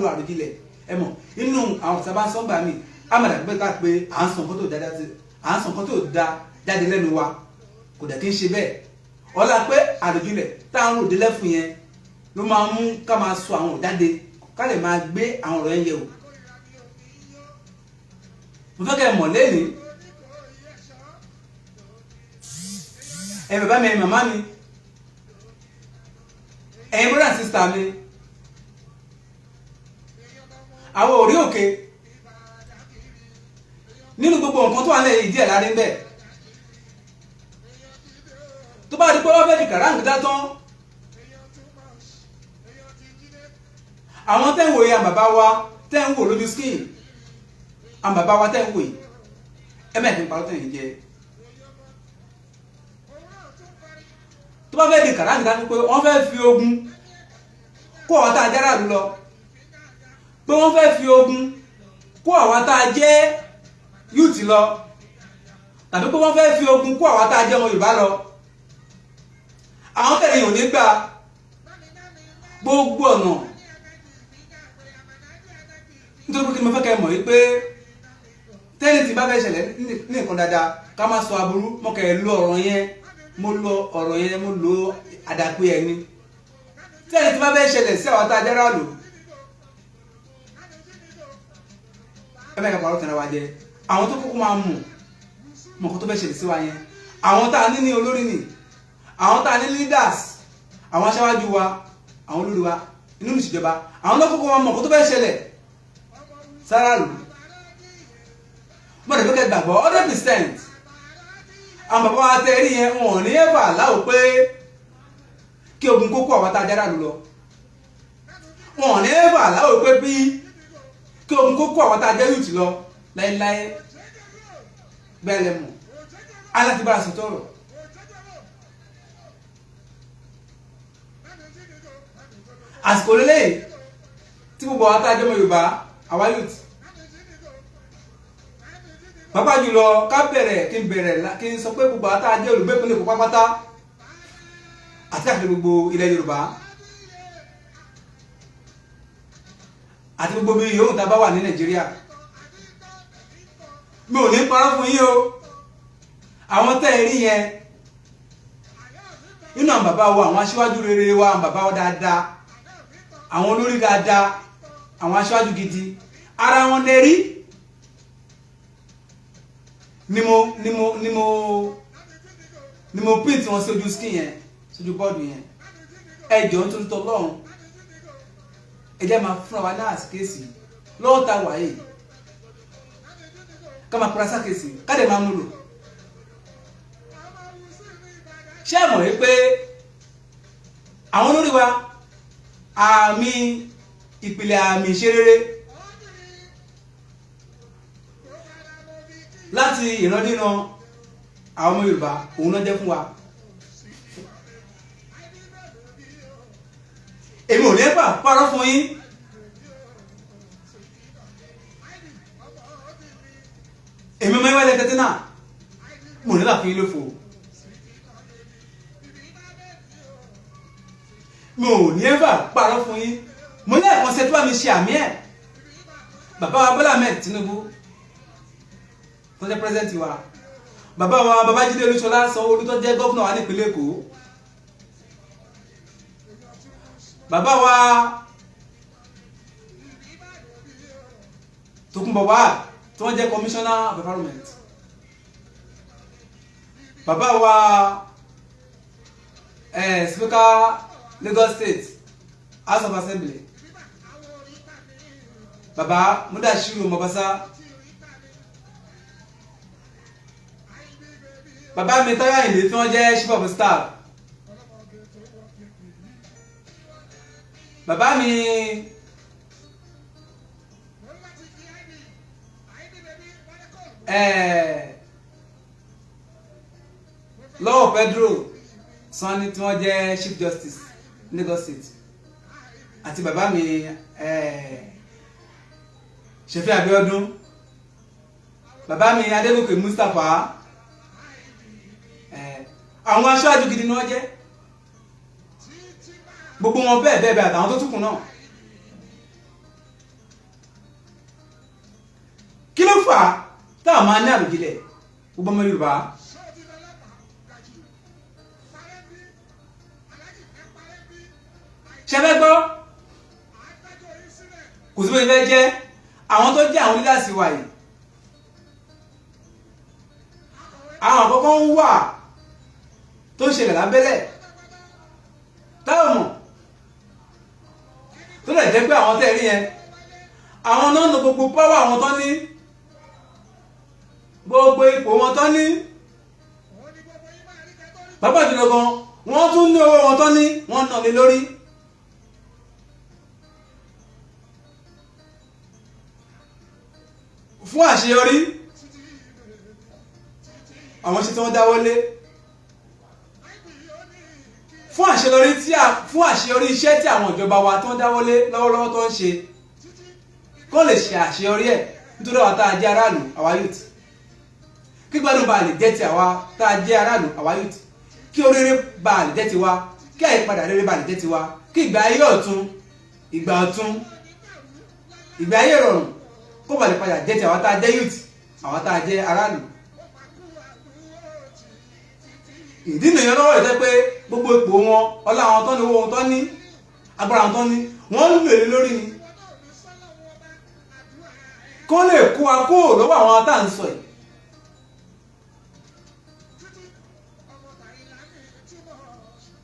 lo àròjinlẹ̀ ẹ mọ̀ inú àwọn sábà ń sọ́gbà mi amàdà pé ká pé à ń sọ nǹkan tó da jáde lẹ́nu wa kò dẹ̀ kí ń ṣe bẹ́ẹ̀ ọlá pé àròjinlẹ̀ tá à ń rò délẹ̀ fún yẹn ló máa mú ká máa sọ àwọn òjáde ká lè máa gbé àwọn ọ̀rọ̀ yẹn yẹ̀ wò mo fẹ́ kẹ́ ẹ mọ̀ lẹ́ni ẹ bàbá mi ẹ màmá mi ẹ̀yin brother and sister mi àwọn orí òkè nínú gbogbo nǹkan tó wà lẹ́yìn díẹ̀ lárí ń bẹ̀ tó bá di pé wọ́n fẹ́ di kàráǹgídá tán àwọn tẹ́ ń wòye àbàbá wa tẹ́ ń wò lójú skin àbàbá wa tẹ́ ń wòye ẹ̀mẹ́ẹ̀kì parọ́ tẹ̀yìn jẹ tó bá fẹ́ di kàráǹgídá pé wọ́n fẹ́ fi ogun kó àwọn tá a jára lọ pé wọ́n fẹ́ fi ogun kó àwọn tá a jẹ́ yúùtì lọ tàbí pé wọ́n fẹ́ fi ogun kó àwọn tá a jẹ́ ọmọ Yorùbá lọ àwọn tẹ̀lé yòó nígbà gbogbo ọ̀nà nítorí pé kí ni mo fẹ́ kẹ́ mọ̀ wípé tẹ́lẹ̀ tí bá fẹ́ ṣẹlẹ̀ ní nǹkan dáadáa ká má sọ aburú mọ́ kẹ́ lo ọ̀rọ̀ yẹn mo lo àdàpé ẹni tẹ́lẹ̀ tí bá fẹ́ ṣẹlẹ̀ sí àwọn tá a jára lò ẹ̀mẹ́ ìkàpọ̀ àrùn tẹ̀lé wa jẹ àwọn tó kúkú máa mọ̀ nǹkan tó fẹ́ ṣẹlẹ̀ sí wa yẹn àwọn tá a ní ní olórí ni àwọn tá a ní leaders àwọn aṣáájú wa àwọn olórí wa inú ìṣèjọba àwọn tó kúkú máa mọ̀ nǹkan tó fẹ́ ṣẹlẹ̀ sára lò mọ̀rẹ̀ fẹ́ gbàgbọ́ 100% àwọn bàbá wa tẹ́ rí yẹn wọn ò ní ẹ̀fà láwò pé kí ogun kókó àwọn tá a jára lọ wọn ò ní ẹ̀fà láwò pé bí kí ogun kókó àwọn tá a jẹ́ yùtì lọ láéláé bẹ́ẹ̀ lẹ mọ̀ aláti bára sí tọrọ àsìkò lélẹ́yìí tí gbogbo àwọn tá a jẹ́ ọmọ Yorùbá àwa yùtì pápá jùlọ ká bẹ̀rẹ̀ kí n sọ pé gbogbo àwọn tá a jẹ́ olùgbé ìpínlẹ̀ Èkó pátápátá àti káàkiri gbogbo ilẹ̀ Yorùbá àti gbogbo bí yòówù tá a bá wà ní Nàìjíríà mi ò ní parọ́ fún yín o àwọn tẹ́ ẹ rí yẹn nínú àwọn bàbá wa àwọn aṣíwájú rere wa àwọn bàbá wa dáadáa àwọn olórí dáadáa àwọn aṣíwájú gidi ara wọn lè rí ni mo print wọn sí ojú skin yẹn sójú bọ́ọ̀dù yẹn ẹ jọ̀ọ́ nítorí t'Ọlọ́run ẹ jẹ́ máa fúnra wa ní àsìkéèsì lọ́wọ́ ta wáyé ká máa pura sákèsì ká dẹ̀ máa mú lò ṣé ẹ mọ̀ wípé àwọn olórí wa àmì ìpìlẹ̀ àmì ìṣerere láti ìrandíran àwọn ọmọ Yorùbá òun náà jẹ́ fún wa èmi ò lẹ́pà parọ́ fún yín èmi ọmọ ìwà ilẹ̀ tẹ́tẹ́ náà mo ní láàfin ilé fò mi ò ní ẹ́fà parọ́ fún yín mo ní ẹ̀kan ṣe tó bá mi ṣe àmì ẹ̀ bàbá wa Bọ́lá Ahmed Tinubu tó jẹ́ pírẹ́sẹ̀ntì wa bàbá wa Babájídé Olúṣọlá Sanwó-Olú tó jẹ́ gọ́fúnà wa nípínlẹ̀ Èkó bàbá wa Tókunbọ̀ wá tí wọ́n jẹ́ commissioner of environment bàbá wa speaker Lagos State House of Assembly bàbá Mudashiru Mobasa bàbá mi Táyọ̀ Àyìndé tí wọ́n jẹ́ chief of staff bàbá mi lọ́wọ́ Pedro Sanni tí wọ́n jẹ́ chief justice Lagos State àti bàbá mi Ṣẹ̀fí Abíọ́dún bàbá mi Adégòkè Mustapha àwọn aṣáájú gidi ni wọ́n jẹ́ gbogbo wọn bẹ́ẹ̀ bẹ́ẹ̀ bẹ́ẹ̀ àtàwọn tó túkùn náà kí ló fà á táwọn máa ní àròjinlẹ̀ gbogbo ọmọ Yorùbá ṣẹfẹ́ gbọ́ kò sí bó ṣe fẹ́ jẹ́ àwọn tó jẹ́ àwọn lílàsì wa yìí àwọn àkọ́kọ́ ń wà tó ń ṣẹlẹ̀ lábẹ́lẹ̀ táwọn mọ̀ tó lè jẹ́ pé àwọn tẹ́ rí yẹn àwọn náà ń lo gbogbo pọ́wọ́ àwọn tán ní gbogbo ipò wọn tán ní pápá jùlọ gan wọ́n tún ní owó wọn tán ní wọ́n nà lé lórí fún àṣeyọrí àwọn ṣe tí wọ́n dáwọ́lé fún àṣeyọrí iṣẹ́ tí àwọn ìjọba wa tó ń dáwọ́lé lọ́wọ́lọ́wọ́ tó ń ṣe kó lè ṣe àṣeyọrí ẹ̀ nítorí àwọn tá a jẹ́ aráàlú àwa youth kí gbádùn bá lè jẹ́ ti àwa tá a jẹ́ aráàlú àwa youth kí oríire bá lè jẹ́ ti wa kí àyípadà rere bá lè jẹ́ ti wa kí ìgbà ayé ọ̀tun ìgbà ayé ìrọ̀rùn kó bá lè padà jẹ́ ti àwa tá a jẹ́ youth àwa tá a jẹ́ aráàlú. ìdí nìyẹn lọ́wọ́ ìtẹ́ pé gbogbo ipò wọn ọlá àwọn tán ní owó wọn tán ní agbára àwọn tán ní wọ́n ń lè lórí ni kó lè kó wa kó lọ́wọ́ àwọn tá à ń sọ yìí.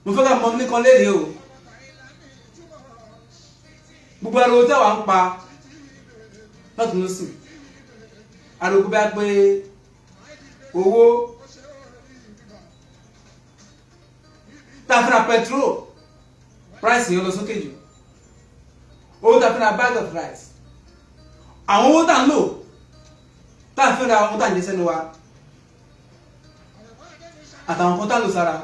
mo fẹ́ ká mọ nìkan léde o gbogbo ariwo tí àwa ń pa lọ́tún lọ́sìn ariwo bá pé owó tàfínà petrol price yẹn lọ sókè jù owó tàfínà bag of rice àwọn owó tà ń lò tàfínà owó tà ń jẹ sẹ́nu wa àtàwọn kan tà lò sára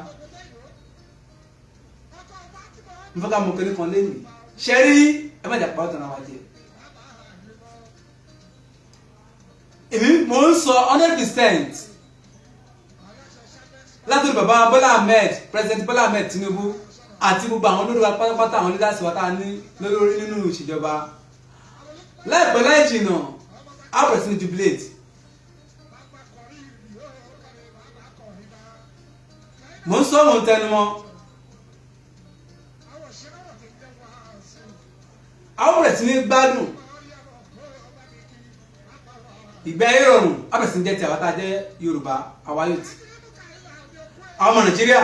n fẹ́ ká mọ kéré kan lẹ́yìn ṣẹ́rí ẹ má jà pa ọ̀tàn àwọn àjẹ èmi mò ń sọ 100% látòrí bàbá Bọ́lá Ahmed President Bọ́lá Ahmed Tinubu àti gbogbo àwọn olórí wa pátápátá àwọn leaders wa tá a ní lórí nínú ìṣèjọba láìpẹ́ láì jìnnà á bẹ̀rẹ̀ sí ní jubilate. mo ń sọ mo ń tẹnu mọ́ á bẹ̀rẹ̀ sí ní gbádùn ìgbé ayé rọrùn á bẹ̀rẹ̀ sí ní jẹ́ ti àwọn tá a jẹ́ Yorùbá àwa youth àwọn ọmọ Nàìjíríà.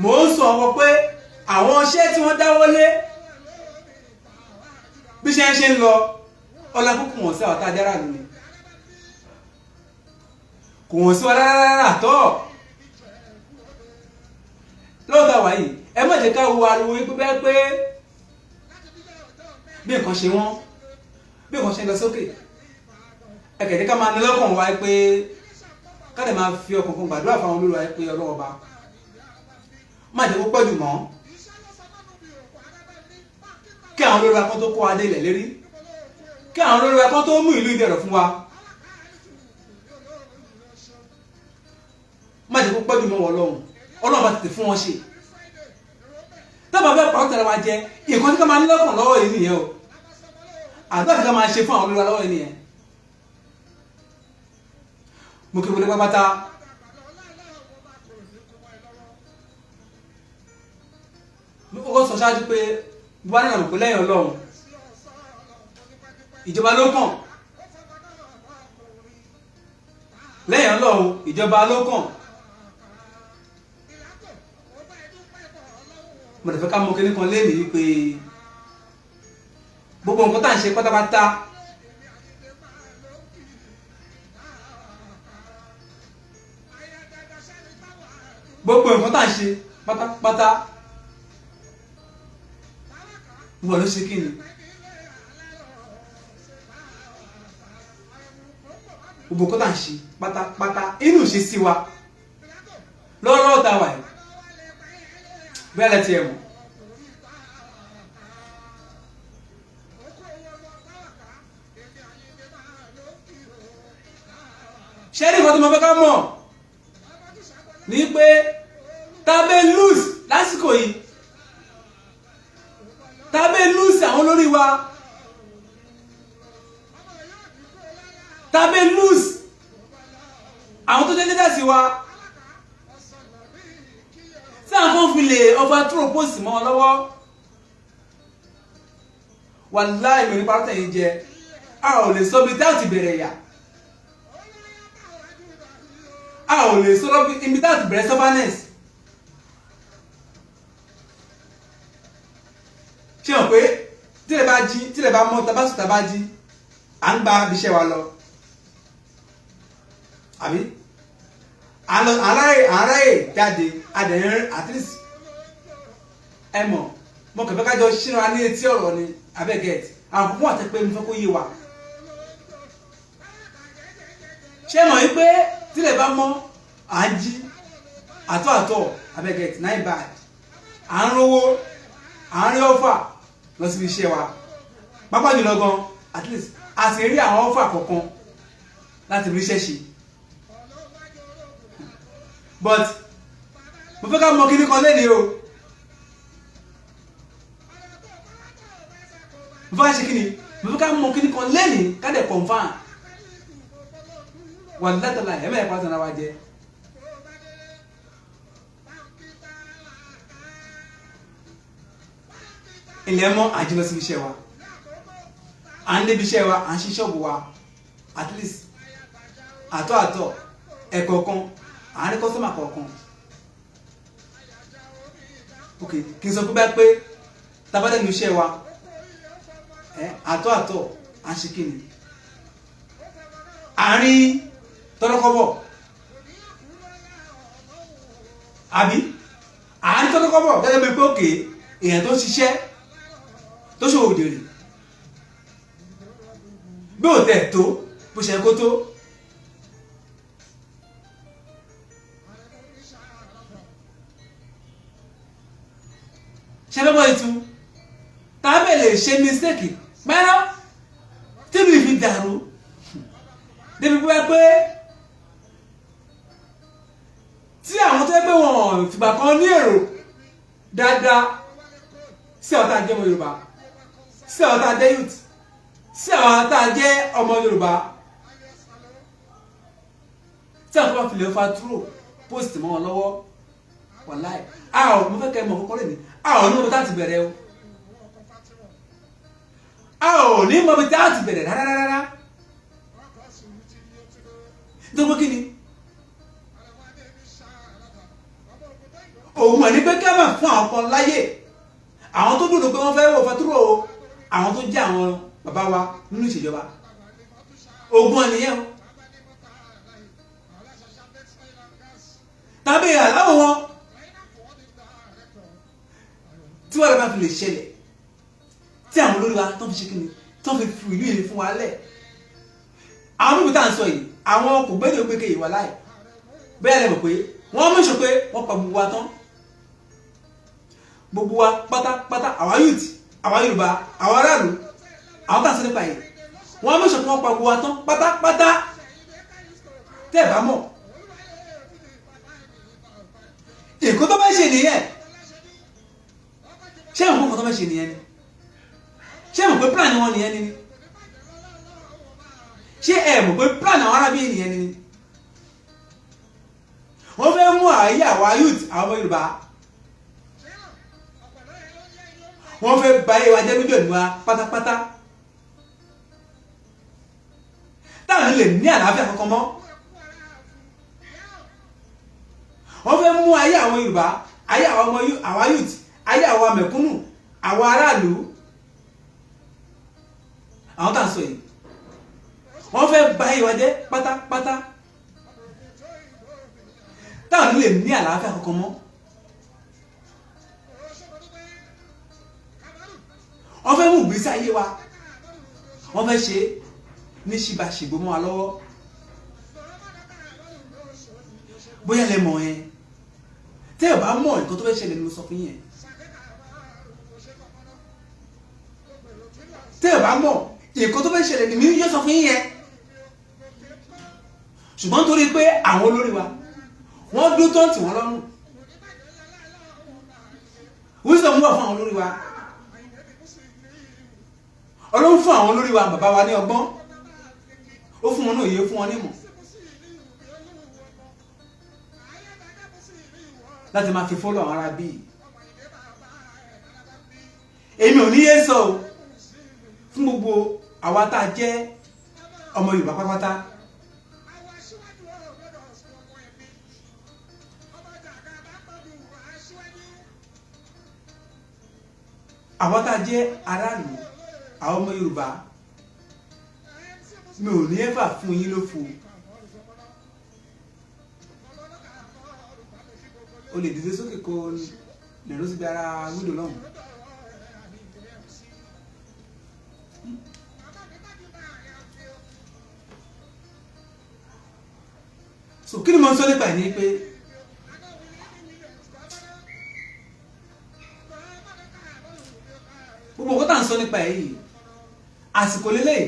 mo ń sọ ọkọ pé àwọn iṣẹ́ tí wọ́n dáwọ́lé bí ṣe ń lọ ọlákùnkùn wọn sí àwọn tá a dára lónìí kò wọ́n sí wa rárá tọ́ lọ́ọ̀tà wáyé ẹ má jẹ́ ká wo ariwo yín pípẹ́ pé bí nǹkan ṣe wọ́n bí nǹkan ṣe ń lọ sókè ẹ kẹ̀dẹ́ ká máa ní lọ́kàn wá pé ká lè máa fi ọkàn kan gbàdúrà fáwọn olórí wa pé ọlọ́wọ́ bá má jẹ́ kó pẹ́ jù mọ́ kí àwọn olórí wa kan tó kó adé ilẹ̀ lérí kí àwọn olórí wa kan tó mú ìlú ìdẹ̀rọ̀ fún wa má jẹ́ kó pẹ́ jù mọ́ wọ Ọlọ́run bá tètè fún wọn ṣe tábà fẹ́ pàrọ̀ tẹ̀lé wa jẹ nǹkan tí ká máa ní lọ́kàn lọ́wọ́ yìí nìyẹn o àdúrà tí ká máa ṣe fún àwọn olórí wa lọ́wọ́ yìí nìyẹn mo kí wọlé pápátá mo kọ́kọ́ sọ ṣáájú pé buhá náà mọ̀ pé lẹ́yìn Ọlọ́run ìjọba ló kàn lẹ́yìn Ọlọ́run ìjọba ló kàn mo lè fẹ́ ká mọ kíní kan lẹ́yìn wípé gbogbo nǹkan tá à ń ṣe pátápátá gbogbo nǹkan tá à ń ṣe pátápátá wọ́n ló ṣe kí ni gbogbo nǹkan tá à ń ṣe pátápátá inú ṣe sí wa lọ́wọ́lọ́wọ́ tá a wà yìí bẹ́ẹ̀ lẹ́tí ẹ̀ mọ̀ ṣé ní nǹkan tí mo fẹ́ ká mọ̀ ní pé tàbí lose lásìkò yìí tàbí lose àwọn olórí wa tàbí lose àwọn tó jẹ́ leaders wa tí àwọn kan fi lè overthrow post mọ́ ọ lọ́wọ́ wàláhì ìmọ̀ nípa tẹ̀yìn jẹ a ò lè sọ bí táàtì bẹ̀rẹ̀ yà a ò lè sọ bí táàtì bẹ̀rẹ̀ stubbornness ṣé o pé tílẹ̀ bá jí tílẹ̀ bá mọ́ tabasù tabá jí à ń gba ibiṣẹ́ wa lọ àbí àráyè jáde adẹ̀rín at least ẹ mọ̀ mo kẹfẹ́ kájọ ṣínú wa ní etí ọ̀rọ̀ ni abẹ́gẹ̀t àwọn púpọ̀ àti pé mo fẹ́ kó yé wa ṣé mọ̀ yí pé tílẹ̀ bá mọ́ à ń jí àtọ̀ abẹ́gẹ̀t náà bad à ń rówó à ń rí ọ́fà lọ síbi iṣẹ́ wa pápá jùlọ gan at least a sì rí àwọn ọ́fà kọ̀ọ̀kan láti rí iṣẹ́ ṣe but mo fẹ́ ká mọ kíní kan lẹ́ni o mo fẹ́ ká ṣe kíni mo fẹ́ ká mọ kíní kan lẹ́ni ká dẹ̀ confam wà látàlá ẹ̀mẹ́ ẹ̀kọ́ àtàrà wa jẹ ilẹ̀ mọ́ àjùlọ sí iṣẹ́ wa à ń débi iṣẹ́ wa à ń ṣí ṣọ́ọ̀bù wa at least àtọ̀ ẹ̀kọ̀ọ̀kan àárín kọ́sọ́mà kọ̀ọ̀kan ok kí n sọ pé bá pé tabadẹ́nu iṣẹ́ wa àtọ̀ àṣìkìní àárín tọ́lọ́kọ́bọ̀ àbí àárín tọ́lọ́kọ́bọ̀ gẹ́gẹ́ bí pé òkè èèyàn tó ṣiṣẹ́ tó ṣòwò dèrè bí ò tẹ̀ tó bó ṣe kó tó ṣe lọ́bọ̀ ìtú tàbí lè ṣe mistake mẹ́rán tí mi fi dàrú débi pé tí àwọn tó yẹ pé wọn fìgbà kan ní èrò dáadáa sí àwọn tá a jẹ́ ọmọ Yorùbá, sí àwọn tá a jẹ́ youth, sí àwọn tá a jẹ́ ọmọ Yorùbá, tí àwọn tó bá fi lè fa túrò post mọ́ wọn lọ́wọ́ wàláì mo fẹ́ kẹ́ mọ̀ kọ́kọ́ lè ní ní mọ̀ bí tá a ti bẹ̀rẹ̀ o ní mọ̀ bí tá a ti bẹ̀rẹ̀ rárá nítorí kí ni òun ẹni pé kí a máa fún àwọn kan láyè àwọn tó dúró pé wọ́n fẹ́ wọ fatúrò àwọn tó jẹ́ àwọn bàbá wa nínú ìṣèjọba ogun ẹnìyẹn o tàbí àláwọ̀ wọn tí wọ́n lè bá fi lè ṣẹlẹ̀ tí àwọn olórí wa tó fi ṣe kíni tó fi fi ìlú yìí fún wa lẹ̀ àwọn bíbí tá à ń sọ yìí àwọn kò gbẹ́dẹ̀ ògbékè yìí wà láì bẹ́ẹ̀ lẹ́mọ̀ pé wọ́n mọ̀ṣọ́ pé wọ́n pa gbogbo wa tán gbogbo wa pátápátá àwa youth àwa Yorùbá àwa aráàlú àwọn tá à ń sọ nípa yìí wọ́n mọ̀ṣọ́ pé wọ́n pa gbogbo wa tán pátápátá tẹ́ ẹ̀ bá mọ̀ èkó tó bá ṣe nìyẹn ṣé àwọn kókò tó bá ṣe nìyẹn ni ṣé ẹ mọ̀ pé plan wọn nìyẹn ni ṣé ẹ mọ̀ pé plan àwọn arábí nìyẹn ni wọ́n fẹ́ mú àyè àwa youth àwọn ọmọ Yorùbá wọ́n fẹ́ bà ayé wa jẹ́ lójú ẹ̀nu wa pátápátá táwọn lè ní àlàáfíà kankan mọ́ wọ́n fẹ́ mú ayé àwọn Yorùbá ayé àwọn ọmọ àwa youth ayé àwa mẹ̀kúnnù àwa aráàlú àwọn tá à ń sọ yìí wọ́n fẹ́ bà ayé wa jẹ́ pátápátá táwọn lè ní àlàáfíà kankan mọ́ wọ́n fẹ́ mú ìgbésí ayé wa wọ́n fẹ́ ṣe ní ṣìbàṣìbò mọ́ wa lọ́wọ́ bóyá lẹ mọ̀ yẹn tẹ́ ẹ bá mọ̀ nǹkan tó fẹ́ ṣẹlẹ̀ ni mo sọ fún yín tẹ́ ẹ bá mọ̀ nǹkan tó fẹ́ ṣẹlẹ̀ ni mi yóò sọ fún yín yẹn ṣùgbọ́n torí pé àwọn olórí wa wọ́n dún tó ń tì wọ́n lọ́rùn wisdom wà fún àwọn olórí wa Ọlọ́run fún àwọn olórí wa bàbá wa ní ọgbọ́n ó fún wọn ní òye fún wọn ní ìmọ̀ láti máa fi fọ́lọ̀ àwọn ará bíi èmi ò ní yé sọ o fún gbogbo àwa tá a jẹ́ ọmọ Yorùbá pátápátá àwa tá a jẹ́ aráàlú àwọn ọmọ Yorùbá mi ò ní ẹ́fà fún yín lófo o lè dìde sókè kó lèrò síbi ara wíńdò náà so kí ni mo ń sọ nípa ẹ̀ ní pé gbogbo nǹkan tá à ń sọ nípa ẹ̀ yìí àsìkò lélẹ̀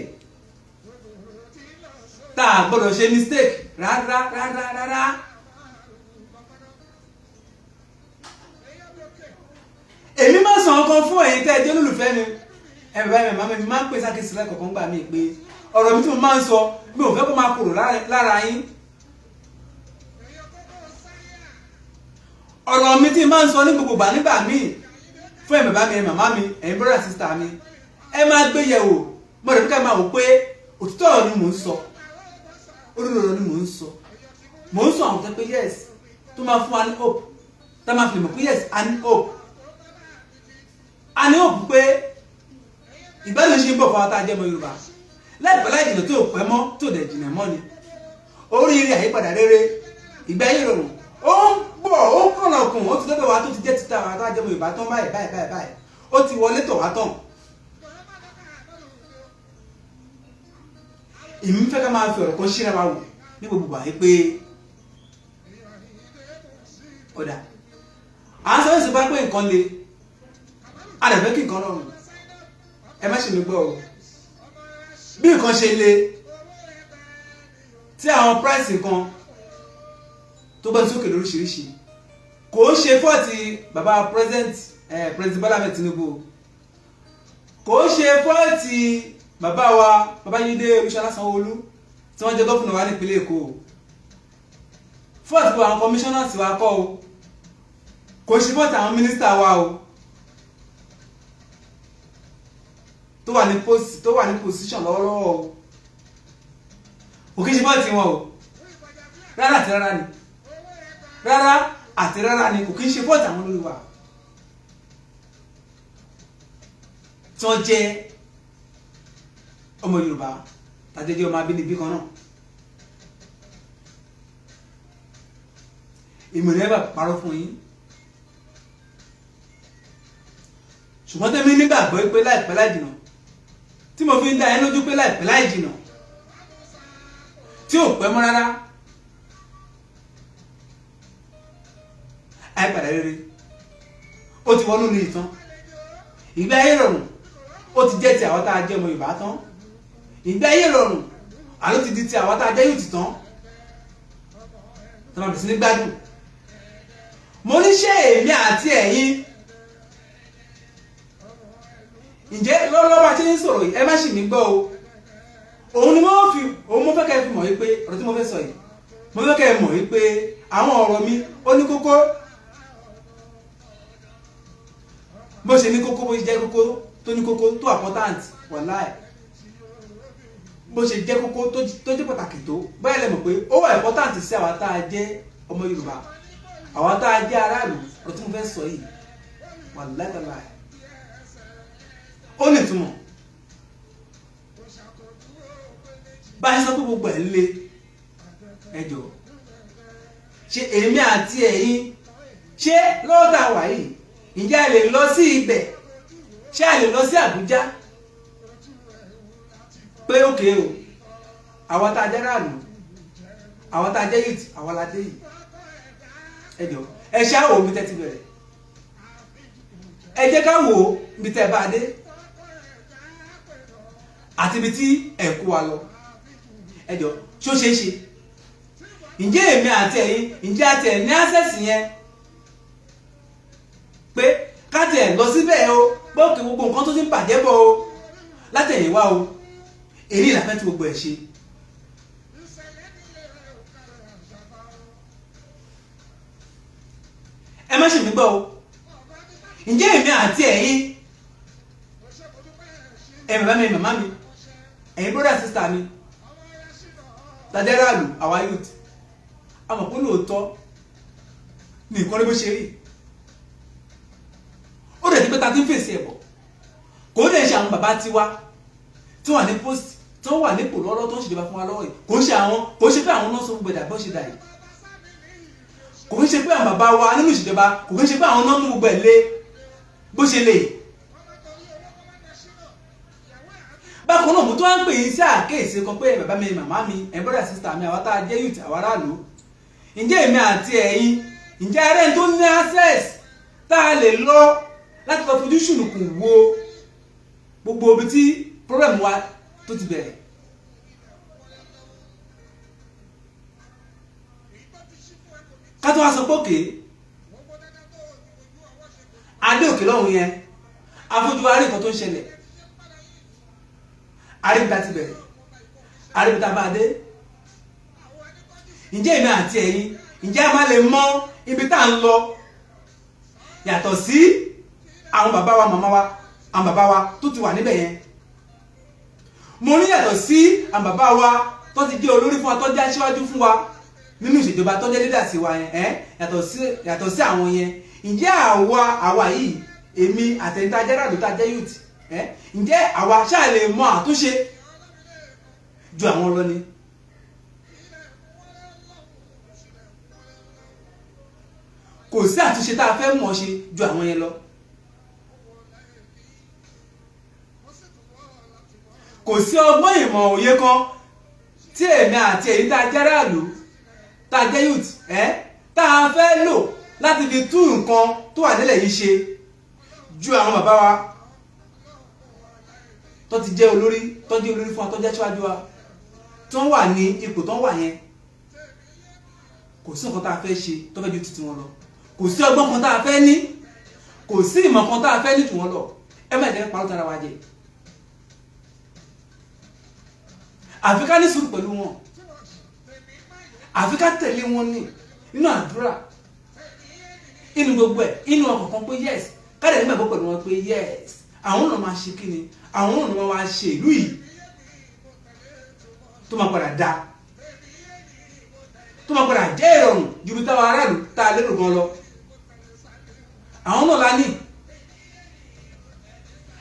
tá a gbọ́dọ̀ ṣe mistake rárá èmi máa sàn ọkàn fún ẹ̀yin tẹ́ ẹ jẹ́ olólùfẹ́ mi ẹ̀rọ ẹ̀mẹ̀ máa mi máa ń pè sákèsí lẹ́kọ̀ọ́kan gbà mí pé ọ̀rọ̀ mi tí mo máa ń sọ mi ò fẹ́ kó máa kúrò lára yín ọ̀rọ̀ mi tí máa ń sọ ní gbogbo gbà nígbà míì fún ẹ̀mẹ̀ bá mi ẹ̀ màmá mi ẹ̀yin brother sister mi ẹ máa gbé yẹ̀wò mo rẹ̀ ká máa wò pé òtítọ́ ọ̀rọ̀ ni mò ń sọ olódodo ni mò ń sọ àwọn tó pé yes tó máa fún wa ní hope tá máa fi lè mọ̀ pé yes a ní hope pé ìgbàlódé ṣe ń bọ̀ fún wa tá a jẹ́ ọmọ Yorùbá láìpẹ́ láì jìnnà tó pẹ́ mọ́ tó dẹ̀ jìnnà mọ́ ni oríire àyípadà rere ìgbà ayé rọrùn ó ń bọ̀ ó ń kànnà kùn ó ti dọ́dọ̀ wa tó ti jẹ́ títà wa tá a jẹ́ ọmọ Yorùbá tán báyìí ó ti wọlé tọ̀ wá tán. èmi fẹ́ ká máa fi ọ̀rọ̀ kan ṣíra wa wò ní gbogbo àyè pé ọ̀dà à ń sọ èsì bá pé nǹkan le a lè fẹ́ kí nǹkan rọrùn ẹ má ṣe mi gbọ́ o bí nǹkan ṣe le tí àwọn price kan tó gbé sókè lóríṣiríṣi kò ṣe fọ́ọ̀tì bàbá president Bọ́lá Ahmed Tinubu, kò ṣe fọ́ọ̀tì bàbá wa Babájídé Olúṣọlá Sanwó-Olú tí wọ́n jẹ́ gómìnà wa nípínlẹ̀ Èkó, fọ́ọ̀tì àwọn commissioners wa kọ́ o, kò ṣe fọ́ọ̀tì àwọn minister wa o tó wà ní position lọ́wọ́lọ́wọ́ o, kò kí ṣe fọ́ọ̀tì wọn o, rárá àti rárá ni, rárá àti rárá ni, kò kí ṣe fọ́ọ̀tì àwọn olórí wa tí wọ́n jẹ́ ọmọ Yorùbá tàjẹjẹ ọmọ abínibí kan náà. ìmọ̀lẹ́ bá parọ́ fún yín, ṣùgbọ́n tẹ́mi nígbàgbọ́ pé láìpẹ́ láì jìnà tí mo fi ń dá ẹ lójú pé láìpẹ́ láì jìnà tí ò pẹ́ mọ́ rárá àìpadà rere ó ti wọnú ní ìtàn. ìgbé ayé rọrùn ó ti jẹ́ ti àwọn tá a jẹ́ ọmọ Yorùbá tán. ìgbé ayé rọrùn àló ti di ti àwọn tá a jẹ́ yóò ti tán tọ́lá bẹ̀rẹ̀ sí ní gbádùn. mo ní ṣé èmi àti ẹ̀yin ǹjẹ́ lọ́wọ́ bá ṣe ń sọ̀rọ̀ yìí ẹ má ṣì mí gbọ́ o, òun mo fẹ́ kẹ́ ẹ fi mọ̀ yìí pé ọ̀rọ̀ tí mo fẹ́ sọ yìí mo fẹ́ kẹ́ ẹ mọ̀ yìí pé àwọn ọ̀rọ̀ mi ó ní kókó, bó ṣe ní kókó bó ṣe jẹ́ kókó tó ní kókó tó important wàláì, bó ṣe jẹ́ kókó tó jẹ́ pàtàkì tó báyìí lẹ mọ̀ pé ó wà important sí àwa tá a jẹ́ ọmọ Yorùbá, àwa tá a jẹ́ aráàlú. ọ̀rọ̀ tí mo fẹ́ sọ yìí wàláì tàláì ó ní ìtumọ̀. báyìí sọ pé gbogbo ẹ̀ lé ẹjọ́ ṣe èmi àti ẹ̀yin ṣé lọ́dà wà yìí ǹjẹ́ a lè lọ sí ibẹ̀, ṣé a lè lọ sí Àbújá pé òkè o àwọn tá a jẹ́ ráàlú, àwọn tá a jẹ́ youth, àwọn aládé yìí ẹjọ́ ẹ ṣáà wò mí tẹ́ ti bẹ̀rẹ̀, ẹ jẹ́ ká wò ó bí tẹ́ bá dé àti ibi tí ẹ kó wa lọ ẹjọ́ ṣó ṣeé ṣe. ǹjẹ́ èmi àti ẹ̀yin ǹjẹ́ àti ẹ̀ ní access yẹn pé káàtì ẹ̀ lọ síbẹ̀ o pé òkè gbogbo nǹkan tó ti ń bàjẹ́ bọ̀ o látẹ̀yìnwá o èyí ìlàfẹ́ tí gbogbo ẹ̀ ṣe. ẹ má ṣe mí gbọ́ o, ǹjẹ́ èmi àti ẹ̀yin ẹ̀ bàbá mi màmá mi ẹ̀yin brother sister mi tàdẹ́ràlù àwa youth àmọ̀ pé lóòótọ́ ní nǹkan rí bó ṣe rí, ó dẹ̀ ti pé ta ti ń fèsì ẹ̀bọ̀ kò ó dẹ̀ ṣe àwọn bàbá tiwa tí wọ́n wà ní post tí wọ́n wà nípò lọ́wọ́ tó ń ṣèjọba fún wa lọ́wọ́ yìí, kò ń ṣe pé àwọn náà sọ gbogbo ẹ̀dá bó ṣe dà yìí, kò ń ṣe pé àwọn bàbá wa nínú ìṣèjọba, kò ń ṣe pé àwọn náà mú gbogbo ẹ̀ lé bó ṣe lè. bákan náà mo tó wá ń pè yín sí àkéèsí kan pé bàbá mi màmá mi ẹ̀ brother sister mi àwa tá a jẹ́ youth àwa aráàlú, ǹjẹ́ èmi àti ẹ̀yin ǹjẹ́ arẹ́ tó ní access tá a lè lọ láti lọ fojú ṣùnùkùn wo gbogbo ibi tí problem wa tó ti bẹ̀rẹ̀. ká tó wá sọ pé òkè adé òkè lọ́hùn yẹn afójú wa rí nǹkan tó ń ṣẹlẹ̀, àríbìtà ti bẹ̀rẹ̀, àríbìtà bá dé. ǹjẹ́ èmi àti ẹ̀yin ǹjẹ́ a máa lè mọ ibi tá à ń lọ yàtọ̀ sí àwọn bàbá wa màmá wa, àwọn bàbá wa tó ti wà níbẹ̀ yẹn. mo ní yàtọ̀ sí àwọn bàbá wa tó ti jẹ́ olórí fún wa, tó jẹ́ aṣíwájú fún wa nínú ìṣèjọba, tó jẹ́ leader sí wa yẹn yàtọ̀ sí àwọn yẹn. ǹjẹ́ àwa yìí èmi àtẹ̀yìntà jẹ́ràdó tá jẹ́ youth ǹjẹ́ àwa ṣáà lè mọ àtúnṣe ju àwọn lọ ni? kò sí àtúnṣe tá a fẹ́ mọ̀ ṣe ju àwọn yẹn lọ. kò sí ọgbọ́n ìmọ̀ òye kan tí èmi àti èyí tá a jẹ́ aráàlú tá a jẹ́ youth tá a fẹ́ lò láti fi tún nǹkan tó wà nílẹ̀ yìí ṣe ju àwọn bàbá wa tó ti jẹ́ olórí, tó jẹ́ olórí fún wa, tó jẹ́ aṣáájú wa tí wọ́n wà ní ipò tó ń wà yẹn kò sí nǹkan tá a fẹ́ ṣe tó fẹ́ ju títí wọn lọ, kò sí ọgbọ́n kan tá a fẹ́ ní, kò sí ìmọ̀ kan tá a fẹ́ ní jù wọn lọ. Ẹ má jẹ́ parọ́ tara wa jẹ. Àfi ká ní sùúrù pẹ̀lú wọn, àfi ká tẹ̀lé wọn ní inú àdúrà, inú gbogbo ẹ̀, inú ọkàn pé yes, káàdì nígbà gbọ́ pẹ̀lú wọn pé yes, àwọn náà máa ṣe kí ni, àwọn náà máa ṣe ìlú yìí tó máa padà dá, tó máa padà jẹ́ ìrọ̀rùn ju bí táwọn aráàlú tá a lérò gan lọ. Àwọn náà la ní.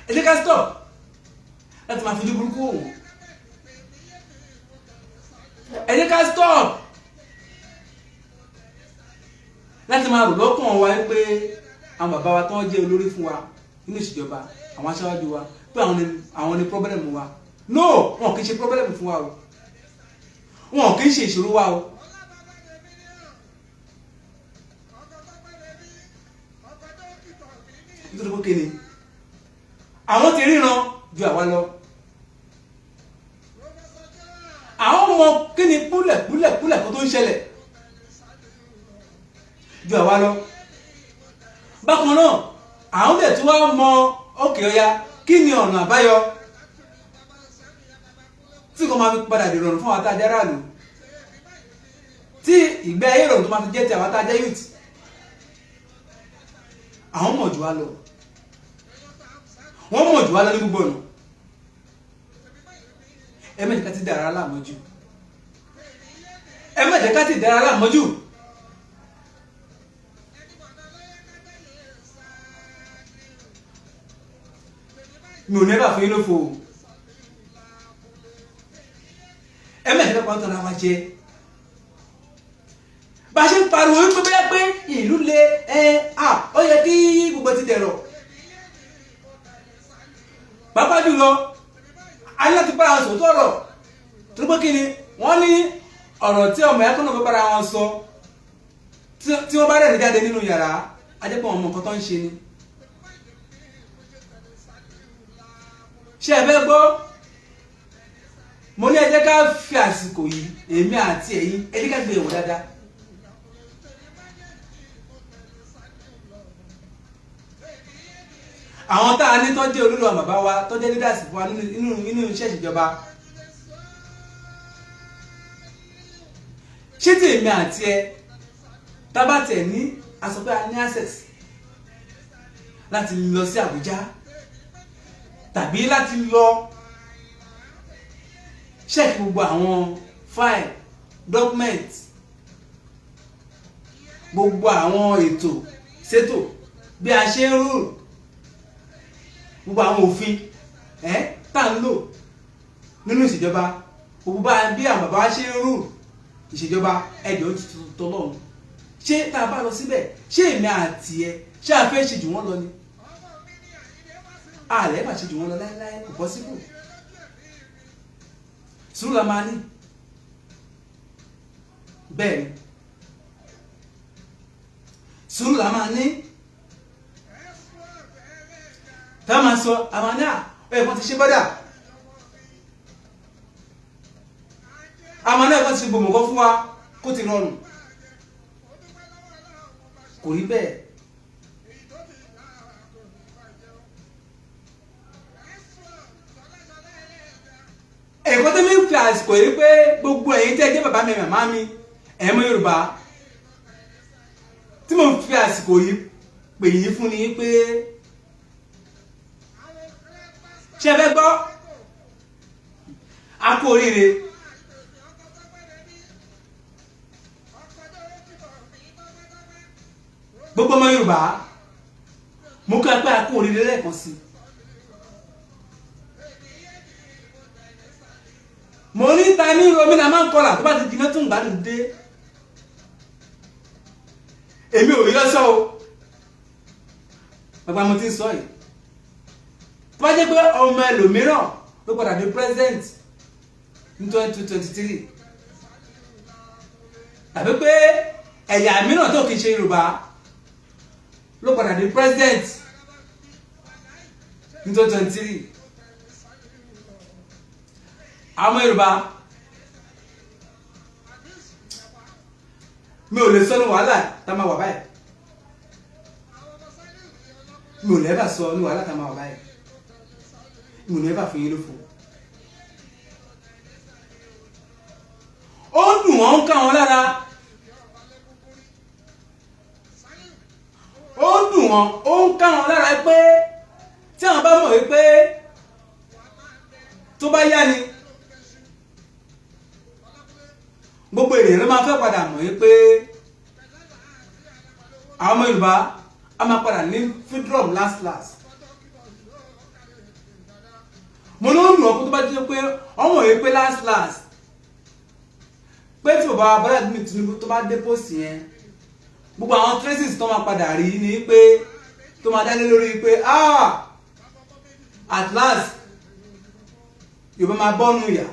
Ẹ jẹ́ ká stop láti máa fojú burúkú wò wọ́n. Ẹ jẹ́ ká stop láti máa rò lọ́kàn wa pé àwọn bàbá wa tó ń jẹ́ olórí fún wa nínú ìṣèjọba, àwọn aṣáájú wa, pé àwọn ni problem wa. No, wọn kì í ṣe problem fún wa o, wọn kì í ṣe ìṣòro wa o. Nítorí pé kíni àwọn ti ríran ju àwa lọ, àwọn mọ kíni kúlẹ̀ kó tó ń ṣẹlẹ̀ ju àwa lọ. Bákan náà àwọn dẹ̀ tí wọ́n mọ òkè ọya kí ni ọ̀nà àbáyọ tí kò máa fi padà dìrọ̀rùn fún àwọn àtàjẹ́ aráàlú, tí ìgbé ayé ìrọ̀rùn tó máa fi jẹ́ ti àwọn àtàjẹ́ youth. Àwọn mọ̀ jù wá lọ, wọ́n mọ̀ jù wá lọ ní gbogbo ọ̀nà. Ẹ má jẹ́ ká ti dára láàmọ́jú, ẹ má jẹ́ ká ti dára láàmọ́jú. Mi ò nẹ́bà fún yín lófo, ẹ má jẹ́ ká pàtó ara wa jẹ. Bá a ṣe ń pariwo wípé bóyá pé ìlú le ó yẹ kí gbogbo ti dẹ̀rọ̀. Pàápàá jùlọ a ní láti bára wọn sòótọ́ ọ̀rọ̀, torí pé kí ni wọ́n ní ọ̀rọ̀ tí ọmọ ẹ̀kọ́ náà bá bára wọn sọ tí wọ́n bá rẹ̀ jáde nínú yàrá, a jẹ́ pé wọn mọ nǹkan tó ń ṣe ni. Ṣé ẹ fẹ́ gbọ́? Mo ní ẹ jẹ́ ká fi àsìkò yìí, èmi àti ẹ̀yin, ẹ jẹ́ ká gbé yẹ̀wò dáadáa. Àwọn tá a ní tó jẹ́ olórí àwọn bàbá wa tó jẹ́ leaders fún wa nínú iṣẹ́ ìjọba, ṣé tí èmi àti ẹ tábà tẹ̀ ní aṣọ pé a ní access láti lọ sí Àbújá tàbí láti lọ check gbogbo àwọn file document, gbogbo àwọn ètò ṣètò bí a ṣe ń rule, gbogbo àwọn òfin tá ń lò nínú ìṣèjọba, gbogbo bí àwọn bàbá wa ṣe ń rú ìṣèjọba ẹ̀dọ̀ tọ́lọ́run. Ṣé tá a bá lọ síbẹ̀, ṣé èmi àti ẹ ṣé a fẹ́ ṣe jù wọ́n lọ ni? Ààrẹ bá ṣe jù wọ́n lọ láéláé, kò possible. Sùúrù la máa ní, bẹ́ẹ̀ ni sùúrù la máa ní. Tá máa sọ àwọn náà ẹ̀kọ́ ti ṣe bọ́dà, àwọn náà ẹ̀kọ́ ti ṣe gbòmọ̀kọ́ fún wa kó ti rọrùn, kò rí bẹ́ẹ̀. Ẹ̀kọ́ tó mi ń fi àsìkò yìí pé gbogbo ẹ̀yin tẹ́ jẹ́ bàbá mi màmá mi ẹ̀mọ́ Yorùbá, tí mo fi àsìkò yìí pè yín fún ni pé ṣé ẹ fẹ́ gbọ́? A kú oríire. Gbogbo ọmọ Yorùbá, mo kí ẹ pé a kú oríire lẹ́ẹ̀kan sí. Mo ní ta ní romina máa ń kọlà tó bá ti jiná tó ń gbádùn dé. Èmi ò yọ sọ o, bàbá mo ti ń sọ yìí. Tó bá jẹ́ pé ọmọ ẹlòmíràn ló padà di president ní 2023, tàbí pé ẹ̀yà mìíràn tó kìí ṣe Yorùbá ló padà di president ní 2023, àwọn Yorùbá mi ò lè sọ ní wàhálà tá a máa wà báyìí mi ò lẹ́bà sọ ní wàhálà tá a máa wà báyìí mi ò lẹ́bà fún yín lófo. ó dùn wọ́n ń ká wọn lára ó dùn wọ́n ó ń ká wọn lára pé tí àwọn bá mọ̀ wípé tó bá yá ni gbogbo ènìyàn ló máa fẹ́ padà mọ̀ wípé àwọn ọmọ Yorùbá a máa padà ní freedom last mo ló ń nù ọkùnrin tó bá jẹ́ pé ọmọ yìí pé last pé tí bàbá Bọ́lá Tinubu tó bá dé post yẹn gbogbo àwọn traces tó máa padà rí ni pé tó máa dálé lórí pé at last Yorùbá máa bọ́nu ìyà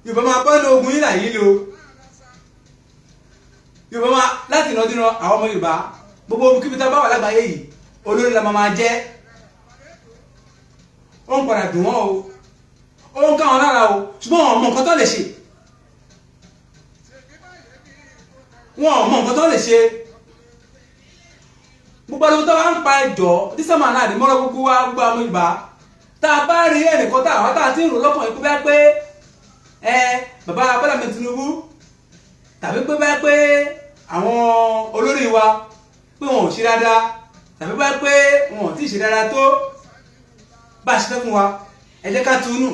Yorùbá máa bọ́nu ogun yìí láyé lo Yorùbá máa láti ìnàdínà àwọn ọmọ Yorùbá gbogbo kíbi tá a bá wà lágbàáyé yìí olórí la máa jẹ́ ó ń padà dùn wọ́n o ó ń ká wọn lára o ṣùgbọ́n wọn mọ nǹkan tó lè ṣe wọn mọ nǹkan tó lè ṣe gbogbo àwọn tó bá ń pa ẹjọ́ dísẹ́mà náà ní mọ́rọ́ gbogbo wa gbogbo àwọn Yorùbá tá a bá rí ẹnìkan tá àwọn tá a ti ń rò lọ́kàn yìí pé bá pé bàbá Bọ́lá Tinubu tàbí pé bá pé àwọn olórí wa pé wọn ò ṣe dáadáa tàbí bá pé wọn ò tí ì ṣe dáadáa tó bá a ṣe fẹ́ fún wa ẹ jẹ́ ká túnú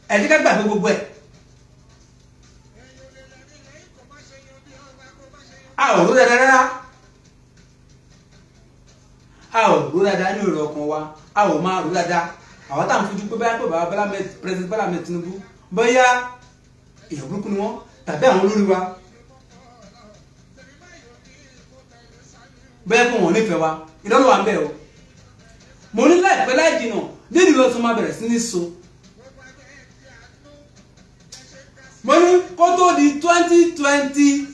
ẹ jẹ́ ká gbàgbé gbogbo ẹ̀ a ò rú dáadáa rárá a ò rú dáadáa ní èrò ọkàn wa a ò máa rú dáadáa àwọn táwọn fojú pé báyà pé bàbá President Bọ́lá Tinubu bóyá èèyàn burúkú ni wọ́n tàbí àwọn olórí wa bóyá pé wọ́n nífẹ̀ẹ́ wa ìdánwò wa ń bẹ̀ o mo ní láìpẹ́ láì jìnnà déèdì lọ tún máa bẹ̀rẹ̀ sí ní so mo ní kó tó di 2025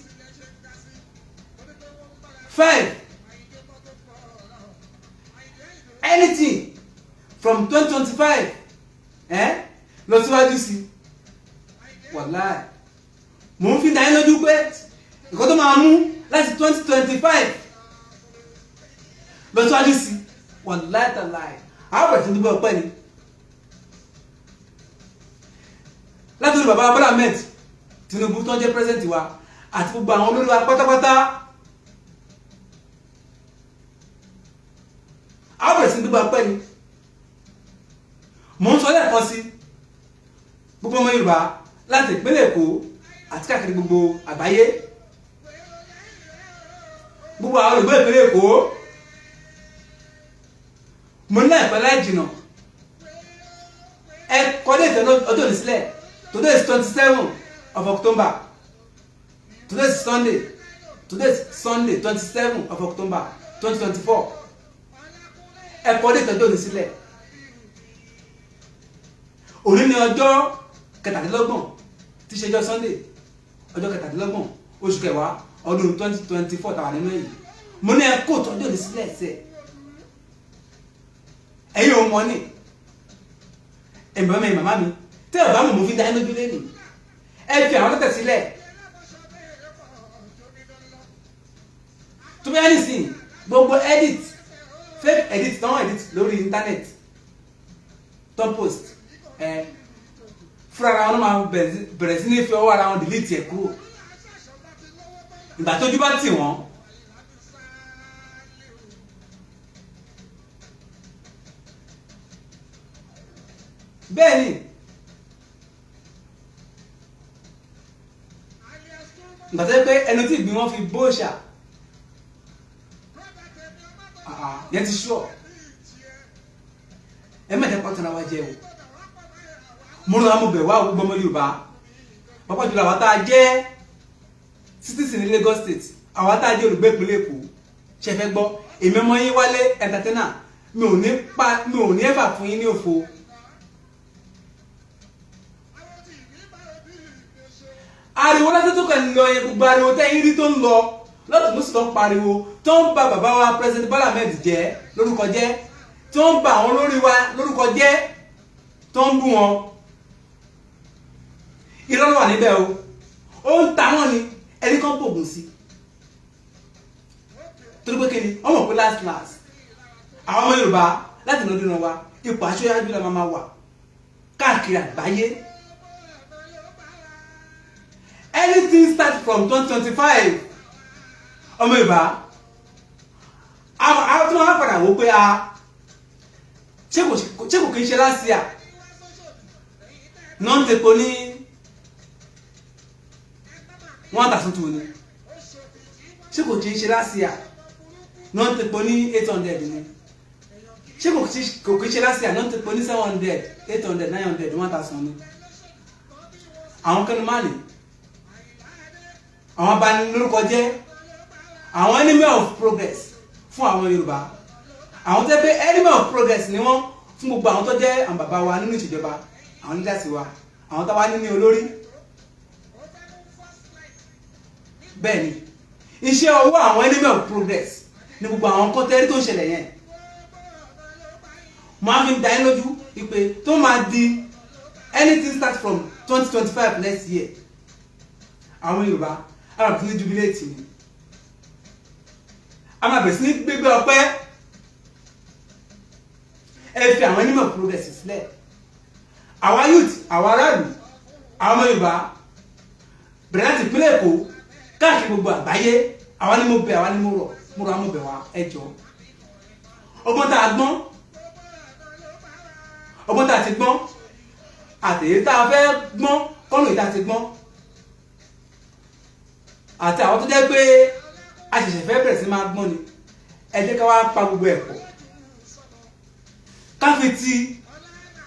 anything from 2025 lọ síwájú sí wàláì mo ń fi dáyé lójú pé nǹkan tó máa mú láti 2025 lọ síwájú sí wàláì tàláì àwọn bẹ̀rẹ̀ sí ní bọ́ ọpẹ́ ni látòrí bàbá Bọ́lá Tinubu tó ń jẹ́ president wa àti gbogbo àwọn olórí wa pátápátá àwọn bẹ̀rẹ̀ sí ní bọ́ ọpẹ́ ni mo ń sọ lẹ́ẹ̀kan sí gbogbo ọmọ Yorùbá láti ìpínlẹ̀ Èkó àti káàkiri gbogbo àgbáyé gbogbo àwọn olùgbé ìpínlẹ̀ Èkó mo ní láìpẹ́ láì jìnnà ẹ kọ́lé ìtẹ́lẹ̀ ọjọ́ òní sílẹ̀ today is 27 of October today is Sunday 27 of October 2024 ẹ kọ́lé ìtẹ́lẹ̀ òní sílẹ̀ òní ni ọjọ́ kẹtàdínlọ́gbọ̀n tí ṣe ọjọ́ Sunday ọjọ́ kẹtàdínlọ́gbọ̀n oṣù kẹwàá ọdún 2024 tàwa nínú èyí mo ní ẹ kó tọ́jú òní sílẹ̀ ẹsẹ̀ ẹ̀yin ò mọ̀ ní ẹ̀mọ́ mi màmá mi tẹ́ ẹ̀ bá mọ̀ mo fi dá ẹ lójú lẹ́nu ẹ fi àwọn tẹ̀tẹ̀ sílẹ̀ tó bẹ́ẹ̀ nísìnyí gbogbo edit fake edit tán edit lórí internet top post fúnra wọn máa bẹ̀rẹ̀ sí ní fi ọwọ́ ara wọn delete ẹ̀ kúrò ìgbà tójú bá tì wọ́n bẹ́ẹ̀ ni ìgbà tó yẹ pé ẹnu tí ìgbín wọn fi bóòṣà yẹn ti ṣọ́ ẹ mẹ́tẹ́ pọ́tàlá wa jẹ́ o mo rán amúbẹ̀ wá gbogbo ọmọ Yorùbá pápá jùlọ àwọn tá a jẹ́ citizen ní Lagos State àwọn tá a jẹ́ olùgbé ìpínlẹ̀ Èkó ṣe fẹ́ gbọ́ èmi ọmọ yín Wálé entertainer mi ò ní ẹ̀fà fún yín ní òfo ariwo láti tó kàn lọ yẹn gbogbo ariwo tẹ́yìn rí tó ń lọ lọ́tún ló sì tó ń pariwo tó ń ba bàbá wa President Bọ́lá jẹ́ lórúkọ jẹ́ tó ń ba àwọn olórí wa lórúkọ jẹ́ tó ń bú wọn irọ́ ló wà níbẹ̀ o ó ń ta wọ́n ni ẹni kan bògùn sí torí pé kí ni ọmọ pé last àwọn ọmọ Yorùbá láti nà ọdún wa ipò aṣọ́yájú la máa wà káàkiri àgbáyé. Anything start from 2025 ọmọ Yorùbá àwọn tí wọ́n padà wò pé ṣé kò kí n ṣe lásìá náà ń tepo ní 1,200 ni ṣé kò kí n ṣe lásìá náà ń tepo ní 800 ni ṣé kò kí n ṣe lásìá náà ń tepo ní 700 800 900 1,000 ni àwọn kẹ́nu máa lè àwọn abanilórúkọ jẹ́ àwọn enemy of progress fún àwọn Yorùbá àwọn tẹ́ pé enemy of progress ni wọ́n fún gbogbo àwọn tó jẹ́ àwọn bàbá wa nínú ìṣèjọba àwọn nídàsí wa àwọn tó wá ní olórí. bẹ́ẹ̀ ni iṣẹ́ ọwọ́ àwọn enemy of progress ní gbogbo àwọn kọ́tẹ́rí tó ń ṣẹlẹ̀ yẹn mo á fi ń dá yín lójú ìpè tó máa di anything start from 2025 next year àwọn Yorùbá arab ní jubilate ni a máa bẹ̀rẹ̀ sí ní gbégbé ọpẹ́ ẹ fi àwọn enemy of progress sílẹ̀ àwa youth àwa aráàlú àwọn ọmọ Yorùbá bẹ̀rẹ̀ láti ìpínlẹ̀ Èkó káàkiri gbogbo àgbáyé àwa ni mo bẹ̀ àwa ni mo rọ̀ àmọ́ bẹ̀ wá ẹ jọ̀ọ́ ọgbọ́n tá a gbọ́n ọgbọ́n tá a ti gbọ́n àtẹ̀yẹ tá a fẹ́ gbọ́n kọ́nù ìta ti gbọ́n àti àwọn tó jẹ́ pé a ṣẹ̀ṣẹ̀ fẹ́ bẹ̀rẹ̀ sí máa gbọ́n ni ẹ jẹ́ ká wá pa gbogbo ẹ̀ pọ̀ ká fi ti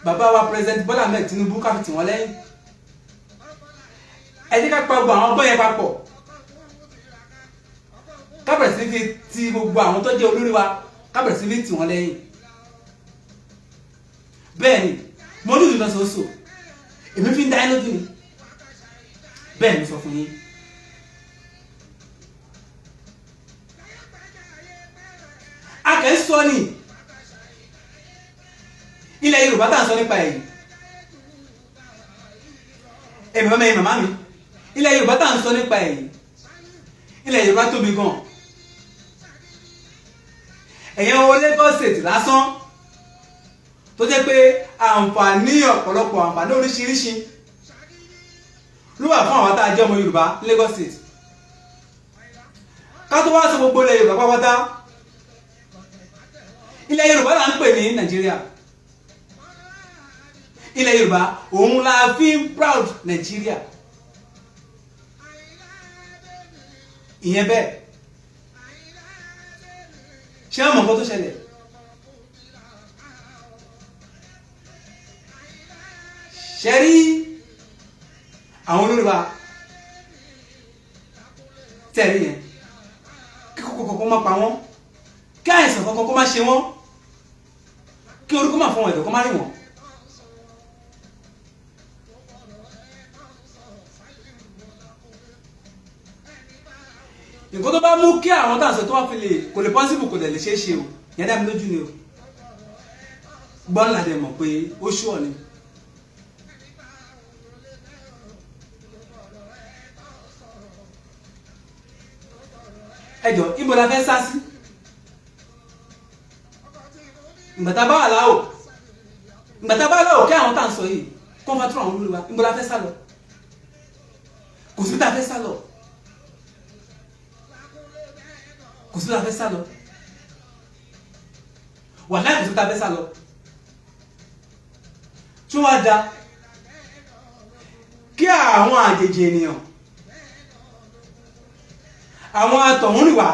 bàbá wa president Bọ́lá Ahmed Tinubu ká fi tì wọ́n lẹ́yìn ẹ jẹ́ ká pa gbogbo àwọn ọgbọ́n yẹn papọ̀ ká bẹ̀rẹ̀ sí fi ti gbogbo àwọn tó jẹ́ olórí wa ká bẹ̀rẹ̀ sí fi tì wọ́n lẹ́yìn bẹ́ẹ̀ ni mo ní ìdúró sọ́sọ́ èmi fi ń dá ẹ lójú ni bẹ́ẹ̀ ni sọ fún yín. akẹ́ sọ ni ilẹ̀ Yorùbá tá à ń sọ nípa èyí èmi mọ́mọ́ ẹ̀yìn màmá mi ilẹ̀ Yorùbá tá à ń sọ nípa èyí ilẹ̀ Yorùbá tóbi gan ẹ̀yàn owó Lagos State lásán tó jẹ́ pé àǹfààní ọ̀pọ̀lọpọ̀ àǹfààní oríṣiríṣi ló wà fún àwọn tá a jẹ́ ọmọ Yorùbá Lagos State ká tó wá sọ gbogbo ilẹ̀ Yorùbá pápátá ilẹ̀ Yorùbá là ń pè ní Nàìjíríà ilẹ̀ Yorùbá òun la fi ń proud Nàìjíríà ìyẹn bẹ́ẹ̀ ṣé ọmọ nǹkan tó ṣẹlẹ̀ ṣe rí àwọn olórí wa tẹ̀lé yẹn kí kókó má pa wọ́n kí àìsàn kankan kó má ṣe wọ́n kí orúkọ má fọwọ́n ẹ̀dọ̀ kó má rí wọ́n. nǹkan tó bá mú kí àwọn tàǹsọ̀ tó wá fi lè kò lè pọ́sibù kò lè ṣeé ṣe o yẹn dá mi lójú ni o gbọ́n ládẹ mọ̀ pé ó ṣùọ̀ ni. ẹjọ ibo la fẹ́ sá sí ìgbàtà bá wà láwò ìgbàtà bá láwò kí àwọn tàǹsọ̀ yìí kó fà tún àwọn olórí wa ibo la fẹ́ sá lọ kò sí tá a fẹ́ sá lọ. kò sí la fẹ́ sá lọ wàláhì kò sí ta fẹ́ sá lọ tí wọ́n da kí àwọn àjèjì ènìyàn àwọn atọ̀húnrìnwá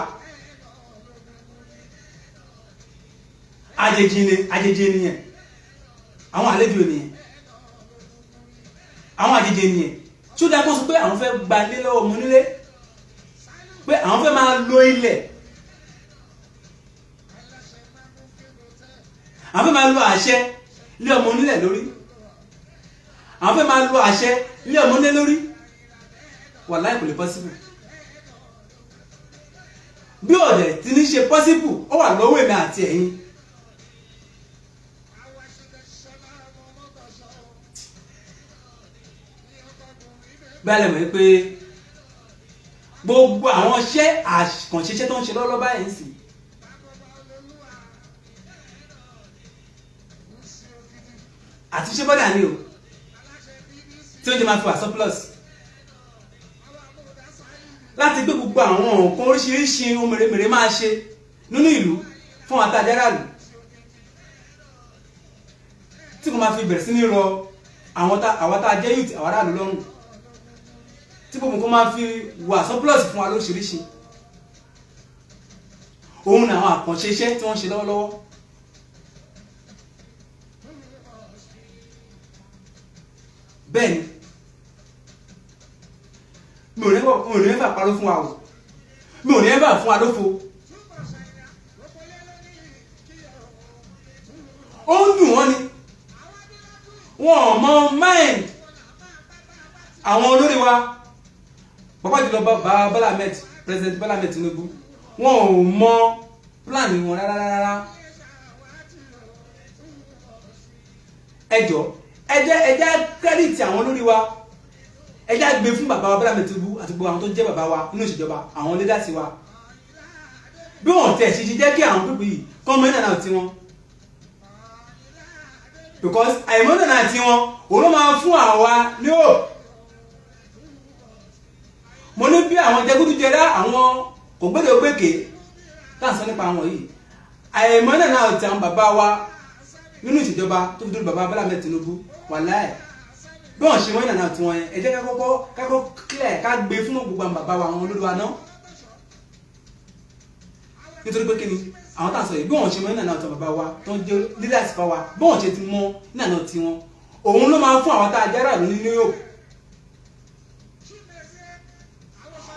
àjèjì ènìyàn àwọn àlejò ènìyàn àwọn àjèjì ènìyàn tí ó dá kó sọ pé àwọn fẹ́ gbalé lọ́wọ́ ọmọ nílé pé àwọn fẹ́ máa lo ilẹ̀ àwọn fẹ́ máa lo àṣẹ lé ọmọ onílẹ̀ lórí àwọn fẹ́ máa lo àṣẹ lé ọmọ onílẹ̀ lórí wàláhì kò lè possible bí ọ̀dẹ̀ tí ní ṣe possible ó wà lọ́wọ́ èmi àti ẹ̀yin bẹ́ẹ̀ lè mọ̀ pé gbogbo àwọn iṣẹ́ àkànṣeṣẹ́ tó ń ṣe lọ́wọ́ báyìí ń sìn. àti ṣé bọ́dà ni o tí oúnjẹ máa fi wà surplus láti gbé gbogbo àwọn nǹkan oríṣiríṣi ohun mèremère máa ṣe nínú ìlú fún àtàjáràlú tí kò máa fi bẹ̀rẹ̀ sí ní rọ àwọn tá a jẹ́ youth àwọn aráàlú lọ́rùn tí gbogbo nǹkan máa fi wà surplus fún wa lóríṣiríṣi òun ni àwọn àkànṣe iṣẹ́ tí wọ́n ṣe lọ́wọ́lọ́wọ́. bẹ́ẹ̀ni mi ò ní ẹ̀fà parọ́ fún wa o mi ò ní ẹ̀fà fún wa lófo ó ń dùn wọ́n ni wọn ò mọ mind àwọn olórí wa pàápàá jùlọ Bọ́lá Ahmed President Bọ́lá Ahmed Tinubu wọn ò mọ plan wọn rárá ẹjọ́ ẹjẹ́ kírẹ́dìtì àwọn olórí wa ẹjẹ́ gbé fún bàbá wa Bọ́lá Ahmed Tinubu àti gbogbo àwọn tó jẹ́ bàbá wa nínú ìṣèjọba àwọn lédàsí wa bí wọ́n tẹ̀ ṣe jẹ́ kí àwọn pípì yìí kọ́ mọ́ ìnànà tí wọ́n because àìmọ́ ìnànà tí wọ́n òun ló máa fún àwa ní ò mo ní bí àwọn jẹgúdújẹrá àwọn kò gbọ́dọ̀ gbèké táǹsán nípa àwọn yìí àìmọ́ ìnànà tí àwọn bàbá wa nínú ìṣèjọba tó fi dúró bàbá Bọ́lá Ahmed Tinubu wàláì bí wọ́n ṣe wọ́n ìnànà tí wọ́n yẹn ẹ jẹ́ kákọ́ clear ká gbé fún gbogbo àwọn bàbá wa àwọn olórí wa náà nítorí pé kí ni àwọn tá à ń sọ yìí bí wọ́n ṣe mọ ìnànà tí bàbá wa tó ń jẹ́ leaders pa wa bí wọ́n ṣe ti mọ ìnànà tí wọ́n òun ló máa fún àwọn tá a jẹ́ aráàlú ní New York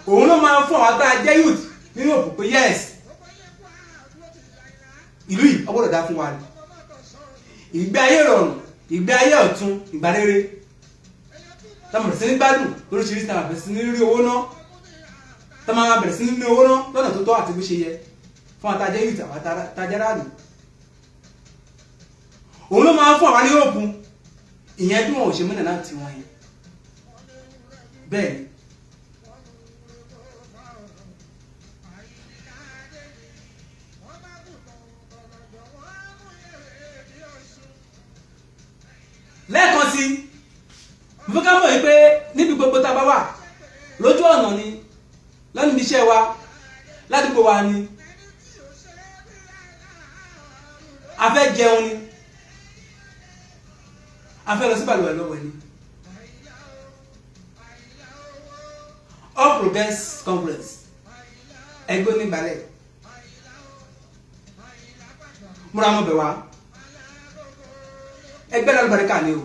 òun ló máa fún àwọn tá a jẹ́ youth ní New York pé yes ìlú yìí ó gbọ́dọ̀ dá fún wa ni ìgbé ayé rọrùn ìgbé ayé ọ̀tun ìgbà rere táwọn bẹ̀rẹ̀ sí ní gbádùn lóríṣiríṣi táwọn bẹ̀rẹ̀ sí ní rí owó ná táwọn bẹ̀rẹ̀ sí ní rí owó ná lọ́nà tó tọ́ àti bó ṣe yẹ fún àtàjẹ́ youth àwọn àtàjẹ́ráàlú òun ló máa fún àwọn ní òkun ìyẹn bí wọn ò ṣe mọ́nà náà tí wọ́n yẹn bẹ́ẹ̀ ni lẹ́ẹ̀kan sí mo fẹ́ ká mọ̀ yìí pé níbi gbogbo tá a bá wà lójú ọ̀nà ni lọ́nà ibi iṣẹ́ wa ládùúgbò wa ni a fẹ́ jẹun ni a fẹ́ lọ sí balùwẹ̀ lọ́wọ́ ni All Progress Conference ẹgbẹ́ onígbàlẹ̀ múra mọ́ bẹ̀ wá ẹgbẹ́ lálùbáríkà ni o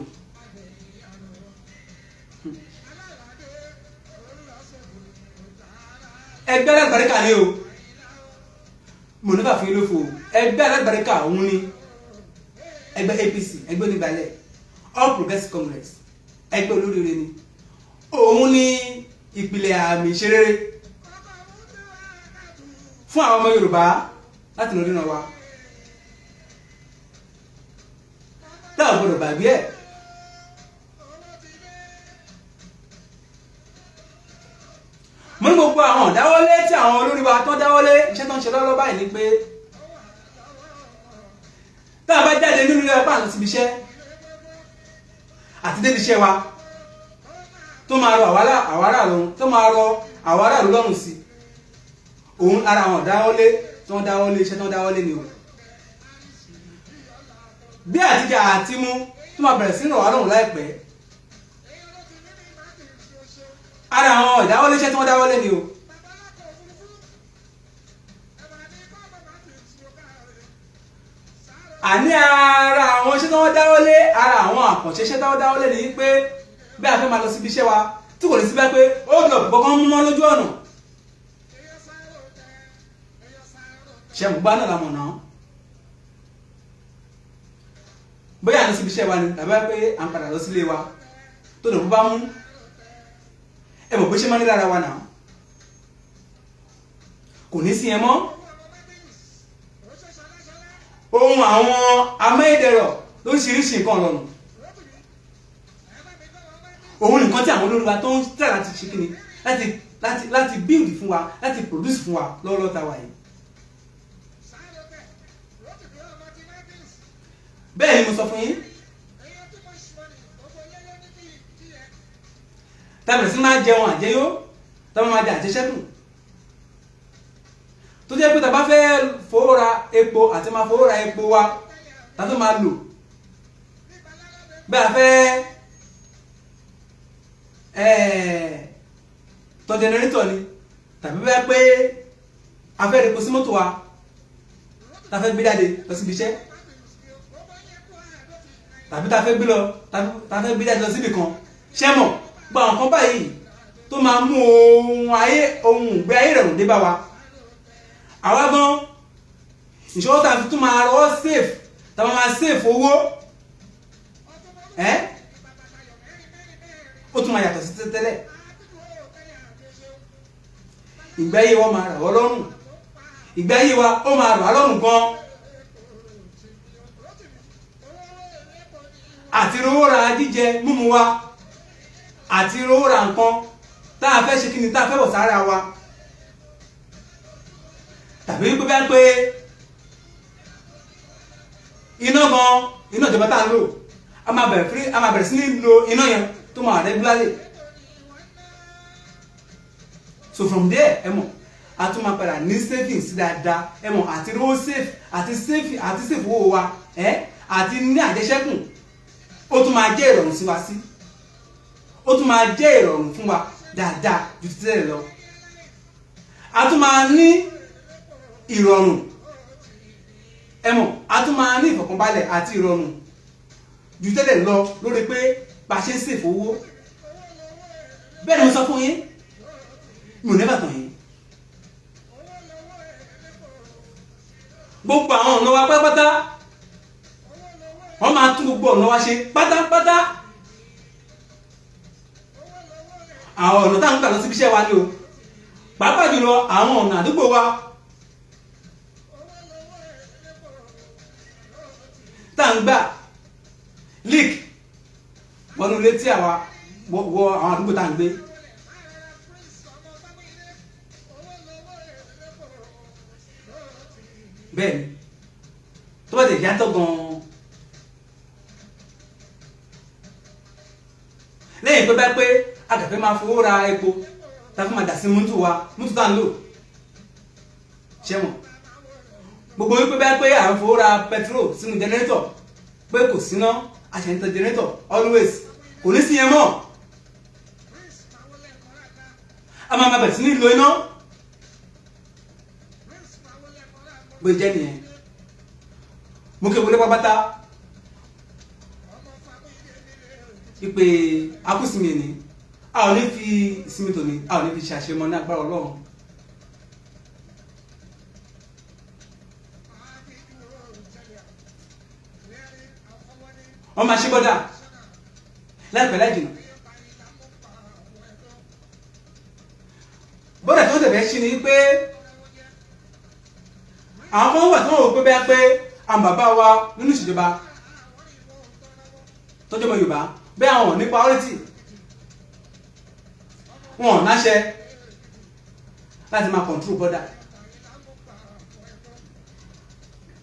ẹgbẹ́ lálùbáríkà ni o mo nígbà fún yín lófo ẹgbẹ́ lálùbáríkà òun ni ẹgbẹ́ APC ẹgbẹ́ onígbàlẹ̀ All Progressive Congress ẹgbẹ́ olóríire ni òun ni ìpìlẹ̀ àmì ìṣerere fún àwọn ọmọ Yorùbá láti lọ nínú wa táwọn gbọdọ̀ gbàgbé ẹ̀ mo ní gbogbo àwọn dáwọ́lé tí àwọn olórí wa tó dáwọ́lé iṣẹ́ tó ń ṣe lọ́wọ́ báyìí ni pé tá a bá jáde nínú ilé ọpá àti síbi iṣẹ́ àti débi iṣẹ́ wa tó máa rọ àwọn aráàlú lọ́rùn sí òun ara àwọn dáwọ́lé tó ń dáwọ́lé iṣẹ́ tó ń dáwọ́lé ni o bí àtijọ́ àti mú tó máa bẹ̀rẹ̀ sí ràn wá lọ́rùn láìpẹ́ ara àwọn ìdáwọ́lé iṣẹ́ tí wọ́n dáwọ́lé ni o àní ara àwọn iṣẹ́ tí wọ́n dáwọ́lé ara àwọn àkànṣe iṣẹ́ tí wọ́n dáwọ́lé ni pé bí a fẹ́ máa lọ síbi iṣẹ́ wa tí kò ní síbẹ̀ pé ó gbọ́dọ̀ kọ́kọ́ mú mọ́ lójú ọ̀nà ṣe gbogbo náà la mọ̀ náà bóyá àná síbi iṣẹ́ wa ni tàbí pé à ń padà lọ sílé wa tó dùn bá mú ẹ mọ̀ pé ṣé máa ní lára wa náà kò ní sí ẹ mọ́ ohun àwọn amáyédẹrọ̀ lóríṣiríṣi nǹkan rọrùn òun nìkan tí àwọn olórí wa tó ń tẹ̀ láti ṣe kíni láti build fún wa láti produce fún wa lọ́wọ́lọ́wọ́ tá a wà yìí. bẹ́ẹ̀ ni mo sọ fún yín tábìlì sí máa jẹun àjẹyó táwọn máa jẹ àjẹṣẹ́kù tó jẹ́ pé tá a bá fẹ́ fowó ra epo àti máa fowó ra epo wa tá a tó máa lò bẹ́ẹ̀ a fẹ́ tọ́ jẹnẹrétọ̀ ni tàbí bẹ́ẹ̀ pé a fẹ́ repo sí mọ́tò wa tá a fẹ́ gbé jáde lọ síbi iṣẹ́ tàbí tá a fẹ́ gbé jáde lọ síbi kan ṣẹ́mọ̀ gba àwọn kan báyìí tó máa mú ohun ìgbé ayé rẹ̀rùn dé bá wa àwa gan ìṣòro tá a fi tún máa rọwọ́ safe tá a máa safe owó ó tún máa yàtọ̀ sí tẹ́lẹ̀ ìgbé ayé wa máa rà wọ́ lọ́rùn ìgbé ayé wa ó máa rà wá lọ́rùn gan àti rówó ra jíjẹ mímu wa àti rówó ra nǹkan tá a fẹ́ ṣe kí ni tá a fẹ́ wọ̀ sára wa tàbí pé bá pé iná ìjọba tá a lò a máa bẹ̀rẹ̀ sí ní lo iná yẹn tó máa regularly so from there ẹ mọ̀ a tún máa padà ní savings dáadáa ẹ mọ̀ àti rówó safe àti safe owó wa àti ní àjẹṣẹ́kù ó tún máa jẹ́ ìrọ̀rùn sí wa sí ó tún máa jẹ́ ìrọ̀rùn fún wa dáadáa ju ti tẹ́lẹ̀ lọ a tún máa ní ìrọ̀rùn ẹ mọ̀ a tún máa ní ìfọ̀kànbalẹ̀ àti ìrọ̀rùn ju tẹ́lẹ̀ lọ lórí pé bá a ṣe ń sèfò owó bẹ́ẹ̀ ni mo sọ fún yín mi ò nẹ́bà tàn yín gbogbo àwọn ọ̀nà wa pátápátá wọ́n máa tún gbogbo ọ̀nà wa ṣe pátápátá àwọn ọ̀nà táwọn gbà lọ síbi iṣẹ́ wa ni o pàápàá jùlọ àwọn ọ̀nà àdúgbò wa tá ń gbà leak wọnú ilé tí àwa wọ àwọn àdúgbò tá ń gbé bẹ́ẹ̀ni tó bá tẹ̀ yàtọ̀ gan-an lẹ́yìn pé bá pé agàfẹ́ máa fowó ra epo tàbí máa dà sí mútù tá ń lò ṣẹ́wọ̀n gbogbo wípé bá pé à ń fowó ra petrol sínú jẹnẹrétọ̀ pé kò síná àṣẹ̀ntàn jẹnẹrétọ̀ always kò ní sí yẹn mọ́ a máa bẹ̀rẹ̀ sí ní lo iná bó jẹ́ nìyẹn mo kí wọlé pápátá ìpè akúsìmì ni a ò ní fi ìsinmi tòní a ò ní fi ṣàṣemọ ní agbára Ọlọ́run wọ́n máa ṣe bọ́dà láìpẹ́ láì jìnnà bọ́dà tó tẹ̀lé ṣí ni pé àwọn kan wà tí wọ́n rò pé bẹ́ẹ̀ pé àwọn bàbá wa nínú ìṣèjọba tọ́jú ọmọ Yorùbá bẹ́ẹ̀ àwọn ní priority wọn ò náṣẹ láti máa control bọ́dà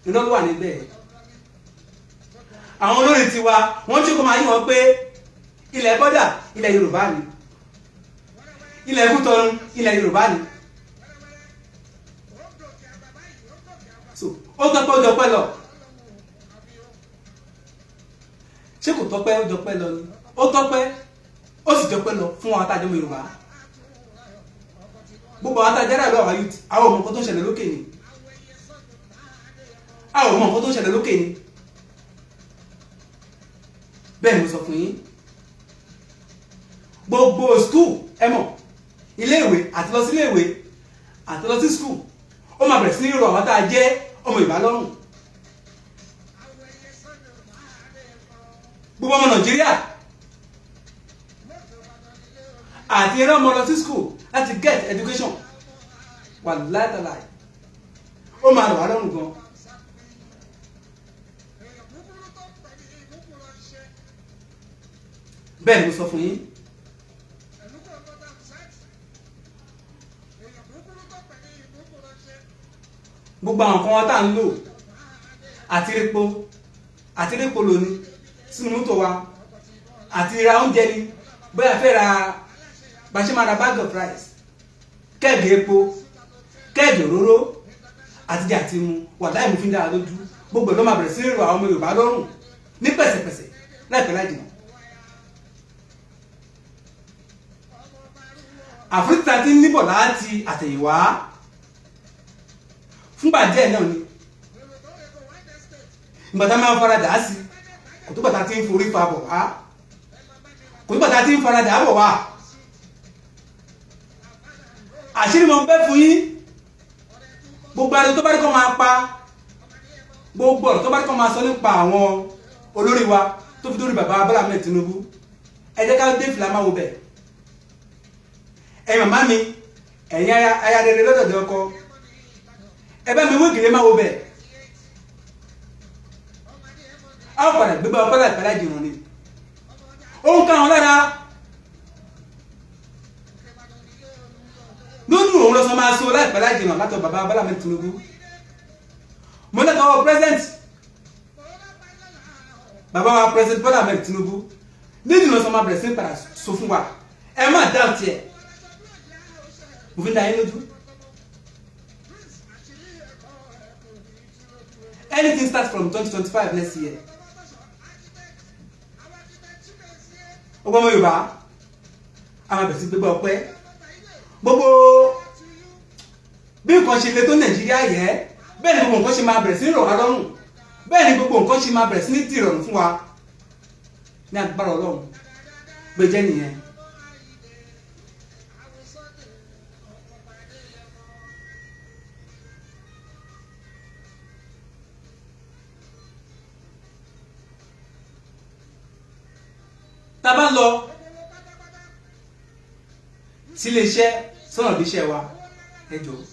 iná ló wà níbẹ̀ àwọn olórin tiwa wọ́n tí kò máa yí wọn pé ilẹ̀ bọ́dà ilẹ̀ Yorùbá ni ilẹ̀ Kútọ̀nù ilẹ̀ Yorùbá ni so ó tọ́pẹ́ ó jọpẹ́ lọ ṣé kò tọ́pẹ́ ó jọpẹ́ lọ ni ó tọ́pẹ́ ó sì jọpẹ́ lọ fún àwọn atájọ́ Yorùbá gbogbo àwọn atájọ́ rẹ̀ lọ́wọ́ youth àwọn ọmọ nǹkan tó ń ṣẹlẹ̀ lókè ni àwọn ọmọ nǹkan tó ń ṣẹlẹ̀ lókè ni bẹ́ẹ̀ ni mo sọ fún yín gbogbo school ẹ mọ̀ iléèwé àti lọ sí iléèwé àti lọ sí school ó máa bẹ̀rẹ̀ sí ní rọ̀ àwọn tá a jẹ́ ọmọ Yorùbá lọ́rùn gbogbo ọmọ Nàìjíríà àti eré ọmọ lọ sí school láti get education wà láìtàláì ó máa rọ̀ wá lọ́rùn gan bẹ́ẹ̀ ni mo sọ fún yín gbogbo àwọn kan tá ń lò àti epo lónìí sínú mọ́tò wa àti ra oúnjẹ ni bóyá fẹ́ ra bá ṣe máa ra bag of rice kẹ́ẹ̀gì epo kẹ́ẹ̀gì òróró àti jẹ àti mu wà láì mú fi ń dára lójú gbogbo ẹ̀ ló máa bẹ̀rẹ̀ sí rírọ àwọn ọmọ Yorùbá lọ́rùn ní pẹ̀sẹ̀pẹ̀sẹ̀ láìpẹ́ láì jìnnà. àfúrítà ti ń níbọ̀ láti àtẹ̀yìnwá fúngbà díẹ̀ náà ni ìgbàdá máa ń faradà á sí kò tó gbàdá tí ń forí fa bọ̀ wá kò tó gbàdá tí ń faradà bọ̀ wá àṣírí mọ̀ ń bẹ́ fún yín gbogbo ẹni tó bá rí kọ́ máa pa gbogbo ọ̀rọ̀ tó bá rí kọ́ máa sọ nípa àwọn olórí wa tó fi dórí bàbá Bọ́lá Ahmed Tinubu ẹ jẹ́ ká dé fìlà máa wo bẹ̀ ẹ màmá mi ẹ̀yin aya rere lọ́dọ̀dọ̀ ọkọ ẹ bá mi wé gèrè máa wo bẹ̀ a ó padà gbégbá ọpẹ́ láìpẹ́ láì jìnnà ni òun ká wọn lára lónìí òun lọ́sọ máa so láìpẹ́ láì jìnnà látọ̀ bàbá Bọ́lá Ahmed Tinubu mo lẹ́tọ̀ọ́ president bàbá wa president Bọ́lá Ahmed Tinubu nínú lọ́sọ máa bẹ̀rẹ̀ sí padà so fún wa ẹ má dá tiẹ̀ mo fi ń da yín lójú anything starts from 2025 next year ọgbọ́n ọmọ Yorùbá a máa bẹ̀rẹ̀ sí gbégbá ọpẹ́ gbogbo bí nǹkan ṣe le tó Nàìjíríà yẹ bẹ́ẹ̀ ni gbogbo nǹkan ṣe máa bẹ̀rẹ̀ sí rọ̀ wá lọ́rùn bẹ́ẹ̀ ni gbogbo nǹkan ṣe máa bẹ̀rẹ̀ sí ní dìrọ̀rùn fún wa ní agbára Ọlọ́run gbé jẹ́ nìyẹn. tá a bá lọ sí ilé iṣẹ́ sọ́nà bí iṣẹ́ wa ẹ jọ̀ọ́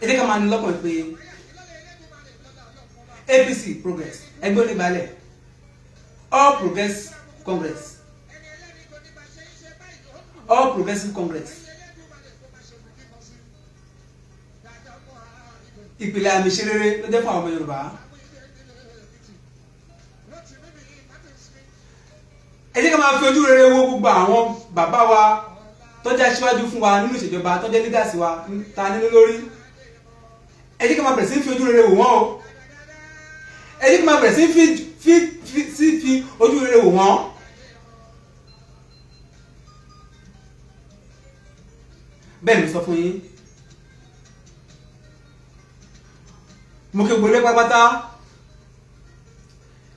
ẹ jẹ́ ká máa ní lọ́kàn pé APC progress ẹgbẹ́ onígbàálẹ̀ All Progressive Congress All Progressive Congress ìpìlẹ̀ àmì ìṣerere ló jẹ́ fún àwọn ọmọ Yorùbá. ẹ jẹ́ ká máa fi ojú rere wo gbogbo àwọn bàbá wa tó jẹ́ aṣíwájú fún wa nínú ìṣèjọba tó jẹ́ leaders wa ta nínú lórí ẹ jẹ́ ká máa bẹ̀rẹ̀ sí fi ojú rere wò wọ́n o ẹ jẹ́ ká máa bẹ̀rẹ̀ sí fi ojú rere wò wọ́n. bẹ́ẹ̀ ni mo sọ fún yín mo kí gbogbo pátápátá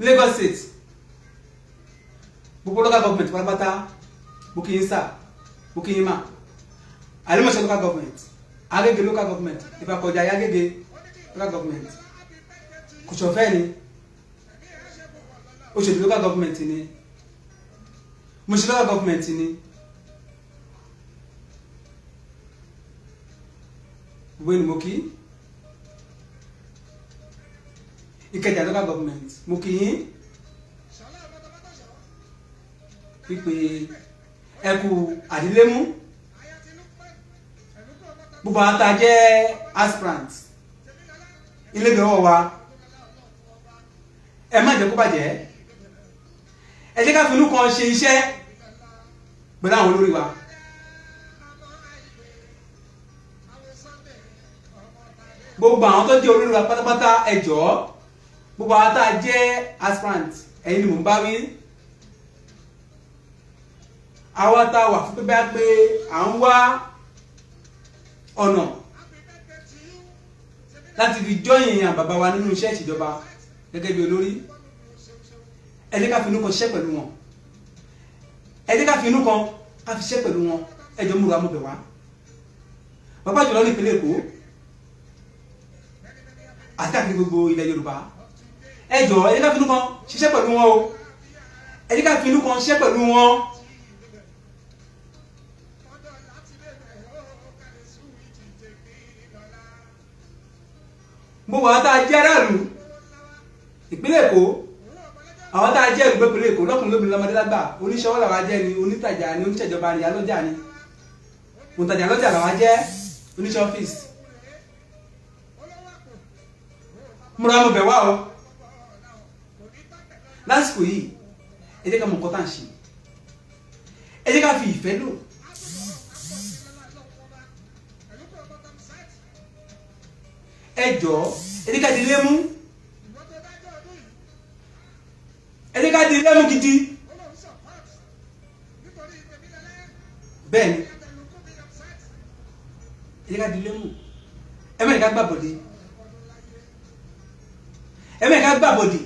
Lagos State gbogbo local government pátápátá mo kí yín sà mo kí yín mà Àlùmọ̀ṣọ́ local government Agége local government Ìfàkọ̀jà Agége local government Kòsòfẹ́ ni Òṣòdì local government ni Mùṣin local government ni gbogbo ni mo kí Ìkẹjà local government mo kí yín pípé ẹkù àdílémú gbogbo àtà jẹ́ aspirant ilé ìgbẹ̀wọ̀ wa ẹ má jẹ́ kó bàjẹ́ ẹ jẹ́ ká fi inú kan ṣe iṣẹ́ pẹ̀lú àwọn olórí wa gbogbo àwọn tó jẹ́ olórí wa pátápátá ẹ jọ̀ọ́ gbogbo àtà jẹ́ aspirant ẹ̀yin ni mò ń bá wí àwa tá a wà fún pípẹ́ pé à ń wá ọ̀nà láti fi jọyìn àwọn bàbá wa nínú iṣẹ́ ìṣèjọba gẹ́gẹ́ bí olórí ẹ jẹ́ ká fi inú kan ṣiṣẹ́ pẹ̀lú wọn ẹ jẹ́ ká fi inú kan ká fi ṣiṣẹ́ pẹ̀lú wọn ẹ jọ múra mú bẹ̀ wá bàbá jùlọ ní ìpínlẹ̀ Èkó àti àkìrí gbogbo ilẹ̀ Yorùbá ẹ jọ ẹ jẹ́ ká fi inú kan ṣiṣẹ́ pẹ̀lú wọn o ẹ jẹ́ ká fi inú kan ṣiṣẹ́ pẹ̀lú wọn. gbogbo àwọn tá a jẹ́ aráàlú ìpínlẹ̀ Èkó àwọn tá a jẹ́ ìlú ìpínlẹ̀ Èkó lọ́kùnrin lóbìnrin lọ́mọdé lágbà oníṣòwò làwa jẹ́ ni onítàjà ni oníṣèjọba ni alọ́jà ni òǹtajà lọ́jà làwa jẹ́ oníṣẹ́ ọ́fíìsì múra mo bẹ̀ wá o lásìkò yìí ẹ jẹ́ ká mọ nǹkan tá à ń ṣe ẹ jẹ́ ká fi ìfẹ́ lò ẹ jọ̀ọ́ ẹ jẹ́ ká di ilé mú ẹ jẹ́ ká di ilé mú gidi bẹ́ẹ̀ ni ẹ jẹ́ ká di ilé mú ẹ mẹ́rin ká gbàbọ̀dé ẹ mẹ́rin ká gbàbọ̀dé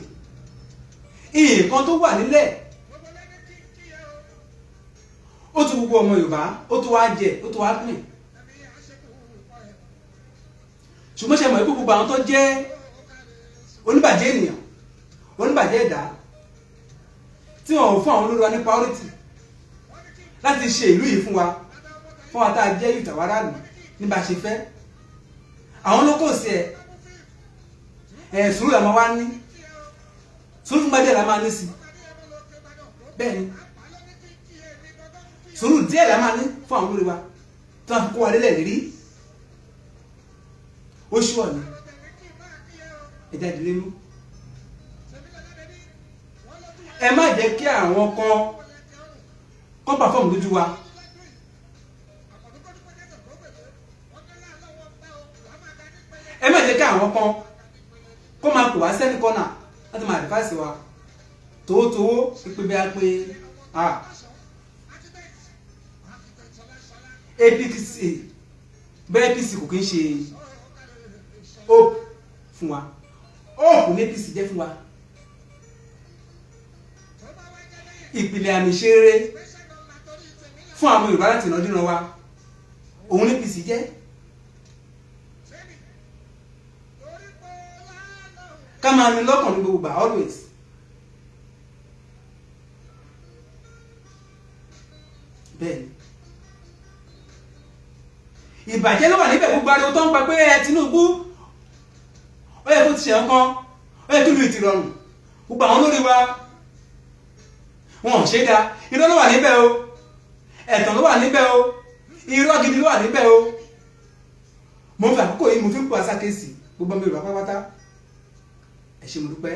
nǹkan tó wà nílẹ̀ ó tún gbogbo ọmọ Yorùbá ó tún wá jẹ ó tún wá pín ṣùgbọ́n ṣe mọ̀ pé gbogbo àwọn tó jẹ́ oníbàjẹ́ ènìyàn oníbàjẹ́ ẹ̀dá tí wọ́n ò fún àwọn olórí wa ní priority láti ṣe ìlú yìí fún wa tá a jẹ́ ìtàwárà nù nígbà ṣe fẹ́ àwọn ló kò sí ẹ̀ sùúrù làwọn wá ní sùúrù fún gbadé la máa ní sí bẹ́ẹ̀ ni sùúrù díẹ̀ la máa ní fún àwọn olórí wa tí wọ́n fi kó wa lélẹ̀ lérí ó ṣú ọ̀nà ẹ̀dá ìdílé mú ẹ má jẹ́ kí àwọn kan pàfọ́ọ̀mù lójú wa ẹ má jẹ́ kí àwọn kó máa pò wá sẹ́ni kọ́nà láti máa àdìfáìsì wa tòótòó pípé bí a pé APC bẹ́ẹ̀ APC kò kí ń ṣe hope fún wa hope ní APC jẹ́ fún wa ìpìlẹ̀ àmì ìṣeré fún àwọn Yorùbá láti ìrandíran wa òun ní APC jẹ́ ká máa ní lọ́kàn ní gbogbo always bẹ́ẹ̀ ni ìbàjẹ́ ló wà níbẹ̀ gbogbo ariwo tó ń pa pé Tinubu ó yẹ kó ti ṣe nǹkan ó yẹ kí lu ìtìrọrùn gbogbo àwọn olórí wa wọn ò ṣe dá irọ́ ló wà níbẹ̀ o ẹ̀tàn ló wà níbẹ̀ o irọ́ gidi ló wà níbẹ̀ o mo ń fi àkókò yìí mo fi ń pò àsákèsì gbogbo ọmọ Yorùbá pátápátá ẹ ṣé mo dúpẹ́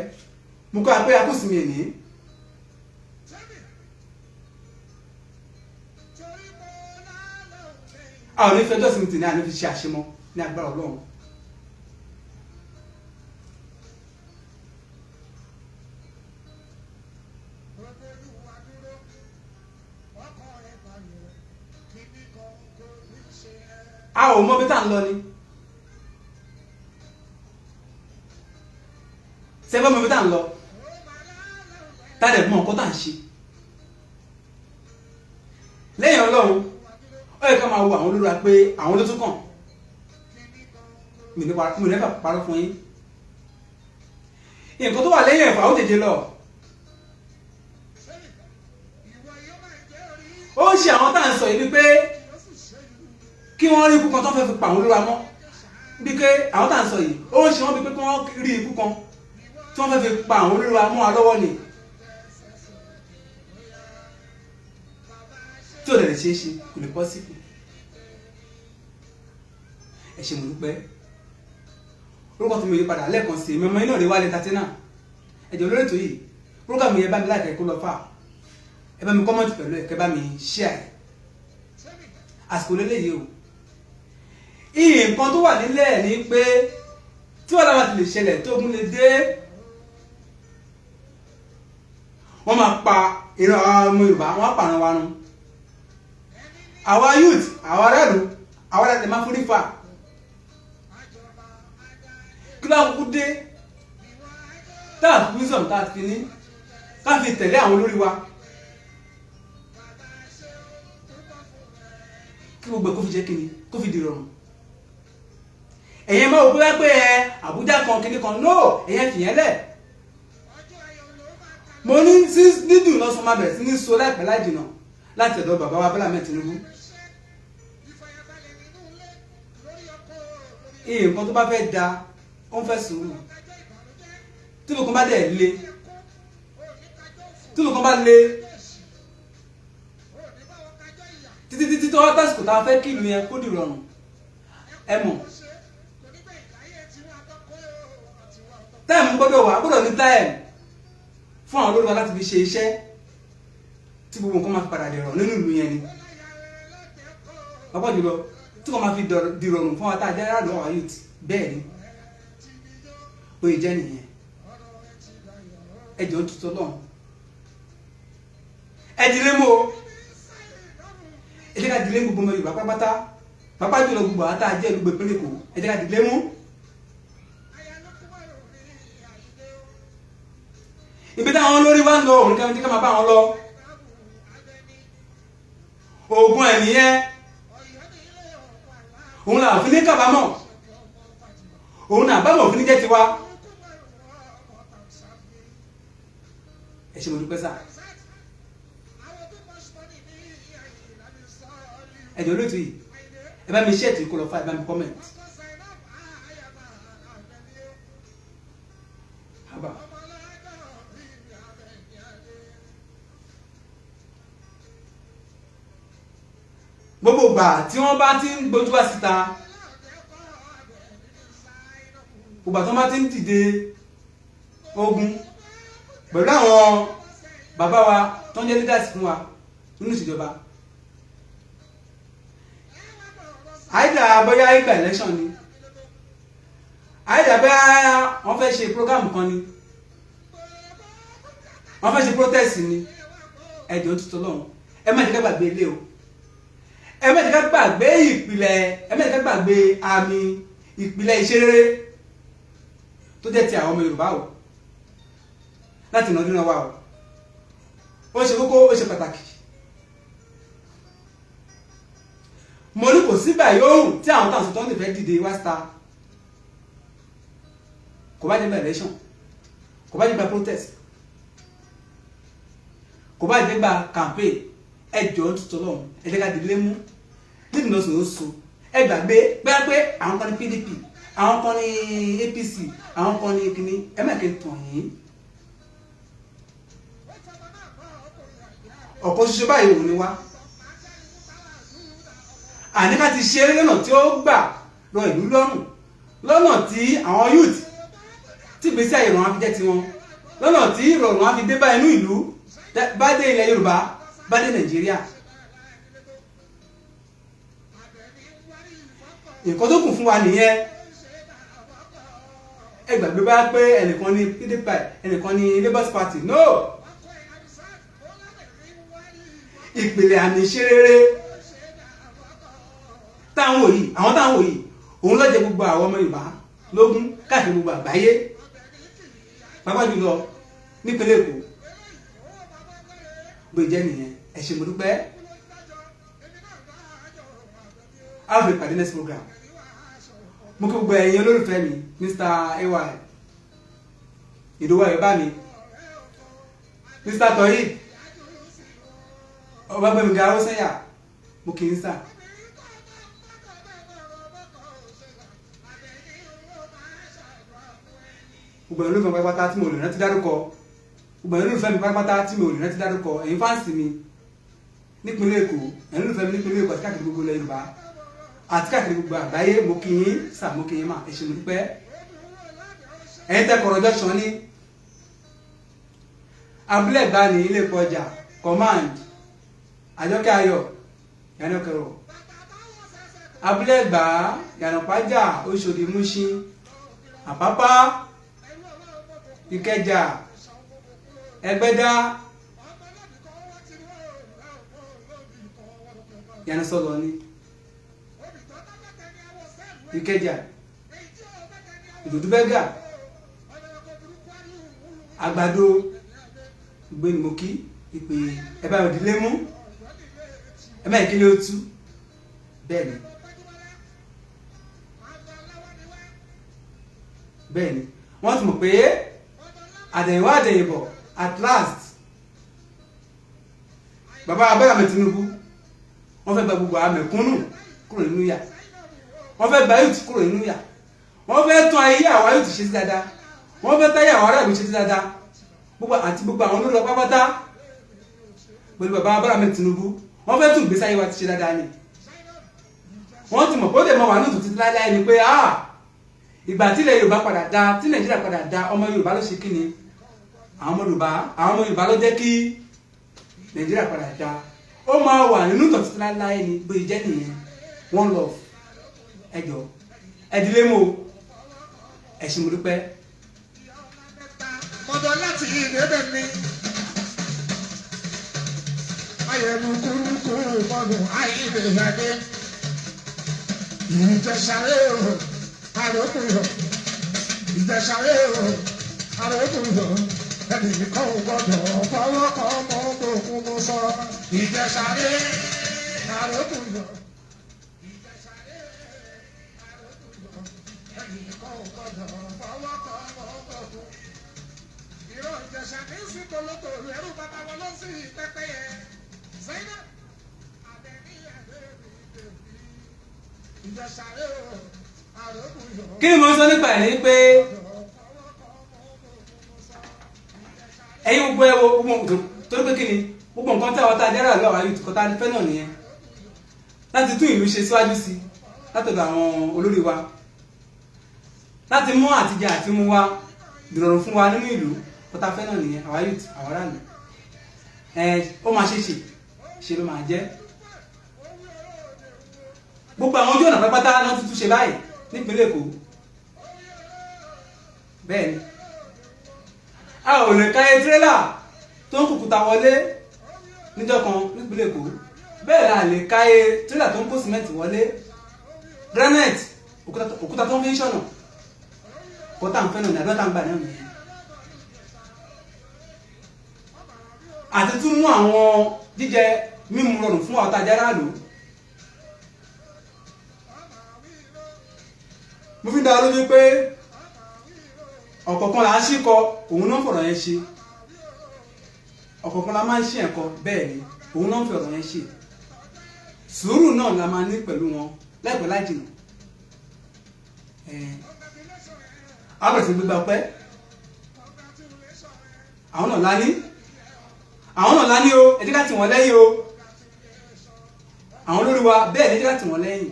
mo kọ́ àpé akúsì mi èní a ò ní fẹjọ́ sí mi tì ní àná fi ṣe àṣemọ́ ní agbára Ọlọ́run a ò mọ bí tá à ń lọ ni sẹ́gbẹ́ mọ bí tá à ń lọ tá a dẹ̀ mọ nǹkan tá à ń ṣe lẹ́yìn Ọlọ́run ó yẹ ká máa wo àwọn olórí wa pé àwọn ló tún kàn mi ní parọ́ fún yín nǹkan tó wà lẹ́yìn ẹ̀fà ó tètè lọ ó ń ṣe àwọn tá à ń sọ yìí wípé kí wọ́n rí ikú kan tó fẹ́ fi pa àwọn olórí wa mọ́ bí pé àwọn tá à ń sọ yìí ó ń ṣe wọ́n bí pé kí wọ́n rí ikú kan tí wọ́n fẹ́ fi pa àwọn olórí wa mọ́ wa lọ́wọ́ ni tí ò lè ṣe é ṣe kò lè pọ́ síkù ẹ ṣé mo dúpẹ́ orúkọ tó mi yí padà lẹ́ẹ̀kan sí mi ọmọ iná rẹ̀ wálé tatínà ẹ̀jẹ̀ olórí ètò yìí orúkọ mi yẹ bá mi láìpẹ́ kó lọ fà ẹ bá mi kọ́mọ́ntì pẹ̀lú ẹ̀ kẹ́ bá mi share àsìkò lélẹ́yìí o nǹkan tó wà nílẹ̀ ni pé tí wọ́n láwọn ti lè ṣẹlẹ̀ tó gún lè dé wọ́n máa pa ìran ọmọ Yorùbá wọ́n á pààrọ̀ wa run àwa youth àwa aráàlú àwa aráàlú máa fún nífà kí ló kúkú dé táà wisdom táà fi ní ká fi tẹ̀lé àwọn olórí wa kí gbogbo ẹ̀ kó fi jẹ́ kíni kó fi dìrọ̀rùn ẹ̀yẹn máa wò pé Àbújá kan kíní kan no ẹ̀yẹn fìyẹn lẹ̀ mo ní sí dídùn lọ sọ máa bẹ̀rẹ̀ sí ní so láìpẹ́ láì jìnà láti ọ̀dọ̀ bàbá wa Bọ́lá Ahmed Tinubu nǹkan tó bá fẹ́ da ó ń fẹ́ sùúrù tí nǹkan bá dẹ̀ le tí nǹkan bá le títí tó wá tásìkò tá a fẹ́ kí ìlú yẹn kó dìrọ̀rùn ẹ mọ̀ táìmù gbọ́dọ̀ wà gbọ́dọ̀ ní táìmù fún àwọn olórí wa láti fi ṣe iṣẹ́ tí gbogbo nǹkan máa fi padà dẹ̀rọ̀ nínú ìlú yẹn ni ọ̀pọ̀ jùlọ tí wọ́n máa fi dìrọ̀rùn fún wa tá a jẹ́ aráàlú àwọn youth bẹ́ẹ̀ ni oyè jẹ́ nìyẹn ẹjọ́ tuntun náà ẹdílé mú o ẹjẹ́ ká dìlé gbogbo ọmọ Yorùbá pátápátá pápá jùlọ gbogbo àwọn tá a jẹ́ olùgbé pínlẹ̀ Èkó ẹjẹ́ ká dìlé mú ibi táwọn olórí wa ń lọ òun kẹ́mi tí ká máa bá wọn lọ oògùn ẹ̀ nìyẹn òun là fi ní kábàámọ̀ òun náà bámọ̀ fi ní jẹ́ tiwa ẹ ṣé mo dúpẹ́ sáà ẹjọ́ lóòtú yìí ẹ bá mi ṣẹ́ẹ̀tì kó lọ fà ẹ bá mi comment gbogbo ìgbà tí wọ́n bá ti ń gbójú wá síta gbogbo àti wọ́n bá ti ń dìde ogun pẹ̀lú àwọn bàbá wa tó ń jẹ́ leaders fún wa nínú ìṣèjọba àìdá bóyá ìgbà election ni àìdá bóyá wọ́n fẹ́ ṣe program kan ni wọ́n fẹ́ ṣe protest ni ẹjọ́ tuntun lọ́hùn ẹ má jẹ́ ká gbàgbé ilé o ẹ má jẹ́ ká gbàgbé ìpìlẹ̀ ẹ má jẹ́ ká gbàgbé àmì ìpìlẹ̀ ìṣerere tó jẹ́ ti àwọn ọmọ Yorùbá o láti ìnàdún náà wà o ó ṣe kókó ó ṣe pàtàkì mo ní kò sígbà yóò tí àwọn táwọn sọ̀tọ́ lè fẹ́ dìde wá síta kò bá jẹ́ gba election kò bá jẹ́ gba protest kò bá jẹ́ gba campaign ẹjọ́ tuntun lọ́hùn ẹjẹ́ ká dìde mú níbi náà sọ̀rọ̀ so ẹ gbàgbé bẹ́ẹ̀ pé àwọn kan ní PDP àwọn kan ní APC àwọn kan ní kíní ẹ má kí n tàn yín ọ̀pọ̀ ṣoṣo báyìí òun ni wá àní ká ti ṣe eré lọ́nà tí ó gbà rọ ìlú lọ́rùn lọ́nà tí àwọn youth tí ìgbésí ayé ìrọ̀rùn á fi jẹ́ tiwọn lọ́nà tí ìrọ̀rùn á fi dé bá inú ìlú bá dé ilẹ̀ Yorùbá bá dé Nàìjíríà nǹkan tó kù fún wa nìyẹn ẹ gbàgbé bá pé ẹnìkan ní PDP ẹnìkan ní Labour Party no ìpìlẹ̀ àmì ìṣerere táwọn òyì àwọn táwọn òyì òun ló jẹ gbogbo àwọn ọmọ Yorùbá lógún káàkiri gbogbo àgbáyé pàápàá jùlọ nípínlẹ̀ Èkó bó jẹ́ nìyẹn ẹ ṣé mo dúpẹ́ a ó fi pàdé next program mo kí gbogbo ẹ̀yin olólùfẹ́ mi Mr. AY Ìdòwú Ayọ̀bá mi Mr. Toyib ọba gbẹmí ga ọsẹyà mo kì í sà gbogbo ẹ̀yin olólùfẹ́ mi pátápátá tí mo lè rántí dárúkọ gbogbo ẹ̀yin olólùfẹ́ mi pátápátá tí mo lè rántí dárúkọ ẹ̀yin fáǹsì mi nípínlẹ̀ Èkó ẹ̀yin olólùfẹ́ mi nípínlẹ̀ Èkó àti káàkiri gbogbo ilẹ̀ Yorùbá àti káàkiri gbogbo àgbáyé mo kì í sà mo kì í mà ẹ ṣé mo dúpẹ́ ẹ̀yin tẹ́ kọ̀rọ̀ junction ní abúlé ẹ̀gbá ní ilé epo ọjà command àjọkẹ́ ayọ̀ yàrá kẹrọ abúlé ẹ̀gbá yàrá pàjá Òṣòdì Mùṣín Àpápá Ìkẹjà Ẹgbẹ́dá yàrá sọlọ ní Ìkẹjà Ìdòdúbẹ́gà Àgbàdo gbẹnumọkí ìpè ẹbá òdìlé mú ẹbá ìkílé otu bẹ́ẹ̀ni wọ́n ti mọ̀ pé àdẹ̀yìnwá àdẹ̀yìnbọ̀ at last bàbá Abẹ́rẹ́ Tinubu wọ́n fẹ́ gba gbogbo àmẹ̀kúnnù kúrò nínú yà wọ́n fẹ́ gba youth kúrò nínú yà wọ́n fẹ́ tún ayé àwọn youth ṣe sí dáadáa wọ́n fẹ́ táyé àwọn aráàlú ṣe sí dáadáa gbogbo àti gbogbo àwọn olórí pápátá pẹ̀lú bàbá Abẹ́rẹ́ Tinubu wọ́n fẹ́ tún ìgbésí ayé wa ti ṣe dáadáa ni wọ́n ti mọ̀ pé ó lè mọ wà ní òtútù láíláí ni pé ìgbà tílẹ̀ Yorùbá padà dá tí Nàìjíríà padà dá ọmọ Yorùbá ló ṣe kí ni àwọn ọmọ Yorùbá ló jẹ́ kí Nàìjíríà padà dá ó máa wà nínú ìtọ̀sí láéláé ni bó ṣe jẹ́ nìyẹn one love ẹjọ́ ẹdílé mo ẹ̀sìn mo dúpẹ́. mọ̀dọ̀ láti ìrẹ́bẹ̀ mi ayẹ̀lú kúrúkúrú mọ́dún ayélujáde ìjẹsàrẹ́ o àròkùnrin ìjẹsàrẹ́ o àròkùnrin ẹnì kan ò gbọdọ̀ fọwọ́ kọ́ ọmọ ògùn mo sọ ìjẹsàrẹ́ àròkùnrin. Kí ni mo sọ nípa ẹ̀ ní pé ẹ̀yin gbogbo ẹ̀wọ̀ gbogbo torí pé kí ni gbogbo nǹkan tí àwọn tá a jẹ́rà lọ́wọ́ ayé tó kọ́ta fẹ́ náà nìyẹn láti tún ìlú ṣe síwájú sí látọ̀dọ̀ àwọn olórí wa láti mú àtijẹ àti mú wa dìrọ̀rùn fún wa nínú ìlú kọ́ta fẹ́ náà nìyẹn àwọn youth àwọn aráàlú ó máa ṣe ló máa jẹ́ gbogbo àwọn ojú ọ̀nà pátápátá náà tuntun ṣe báyìí nípínlẹ̀ Èkó bẹ́ẹ̀ ni a ò lè káyé tírélà tó ń kùkùtà wọlé níjọ́ kan nípínlẹ̀ Èkó bẹ́ẹ̀ la lè káyé tírélà tó ń kó sìmẹ́ǹtì wọlé granite òkúta tó ń fi ń ṣọ̀nà kọ́tà ń fẹ́ràn ní àdúrà ń gbà náà nìyẹn àti tún mú àwọn jíjẹ mímu rọrùn fún àwọn tajà aráàlú. mo fi dá lójú pé ọ̀kọ̀ọ̀kan là ń ṣíkọ òun náà fọ̀rọ̀ yẹn ṣe ọ̀kọ̀ọ̀kan la máa ń ṣe ẹ̀kọ́ bẹ́ẹ̀ ni òun náà fi ọ̀rọ̀ yẹn ṣe sùúrù náà la máa ní pẹ̀lú wọn láìpẹ́ láì jìnnà abẹ̀sẹ̀ gbígbà pẹ́ àwọn náà lání o ẹ jẹ́ ká tì wọ́n lẹ́yìn o àwọn olórí wa bẹ́ẹ̀ ni ẹ jẹ́ ká tì wọ́n lẹ́yìn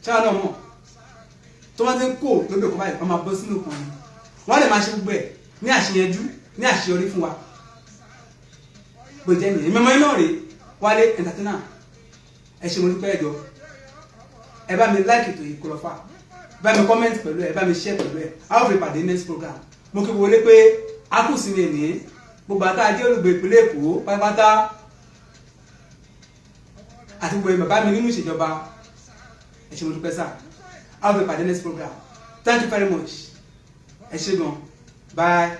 ṣáà náà mọ̀ tó wọ́n ti ń kó lóbi òkú báyìí wọ́n máa bọ́ sínú òkun ni wọ́n lè máa ṣe gbogbo ẹ̀ ní àṣeyẹjú ní àṣeyọrí fún wa bó jẹ́ nìyẹn mẹ́mọ́ iná rèé Wálé entertainer ẹ ṣe mo dúpẹ́ ẹ̀jọ́ ẹ bá mi like ètò yìí kúrọ́fà bá mi comment pẹ̀lú ẹ bá mi share pẹ̀lú ẹ a ó fi pàdé next program mo kí wọlé pé a kù sí mi ènìyàn gbogbo àtà ajé olùgbé ìpínlẹ̀ Èkó pátápátá àti gbogbo bàbá mi nínú ìṣèjọba ẹ ṣé mo dúpẹ́ sá a ó fi pàdé next program thank you very much ẹ ṣé gan bye.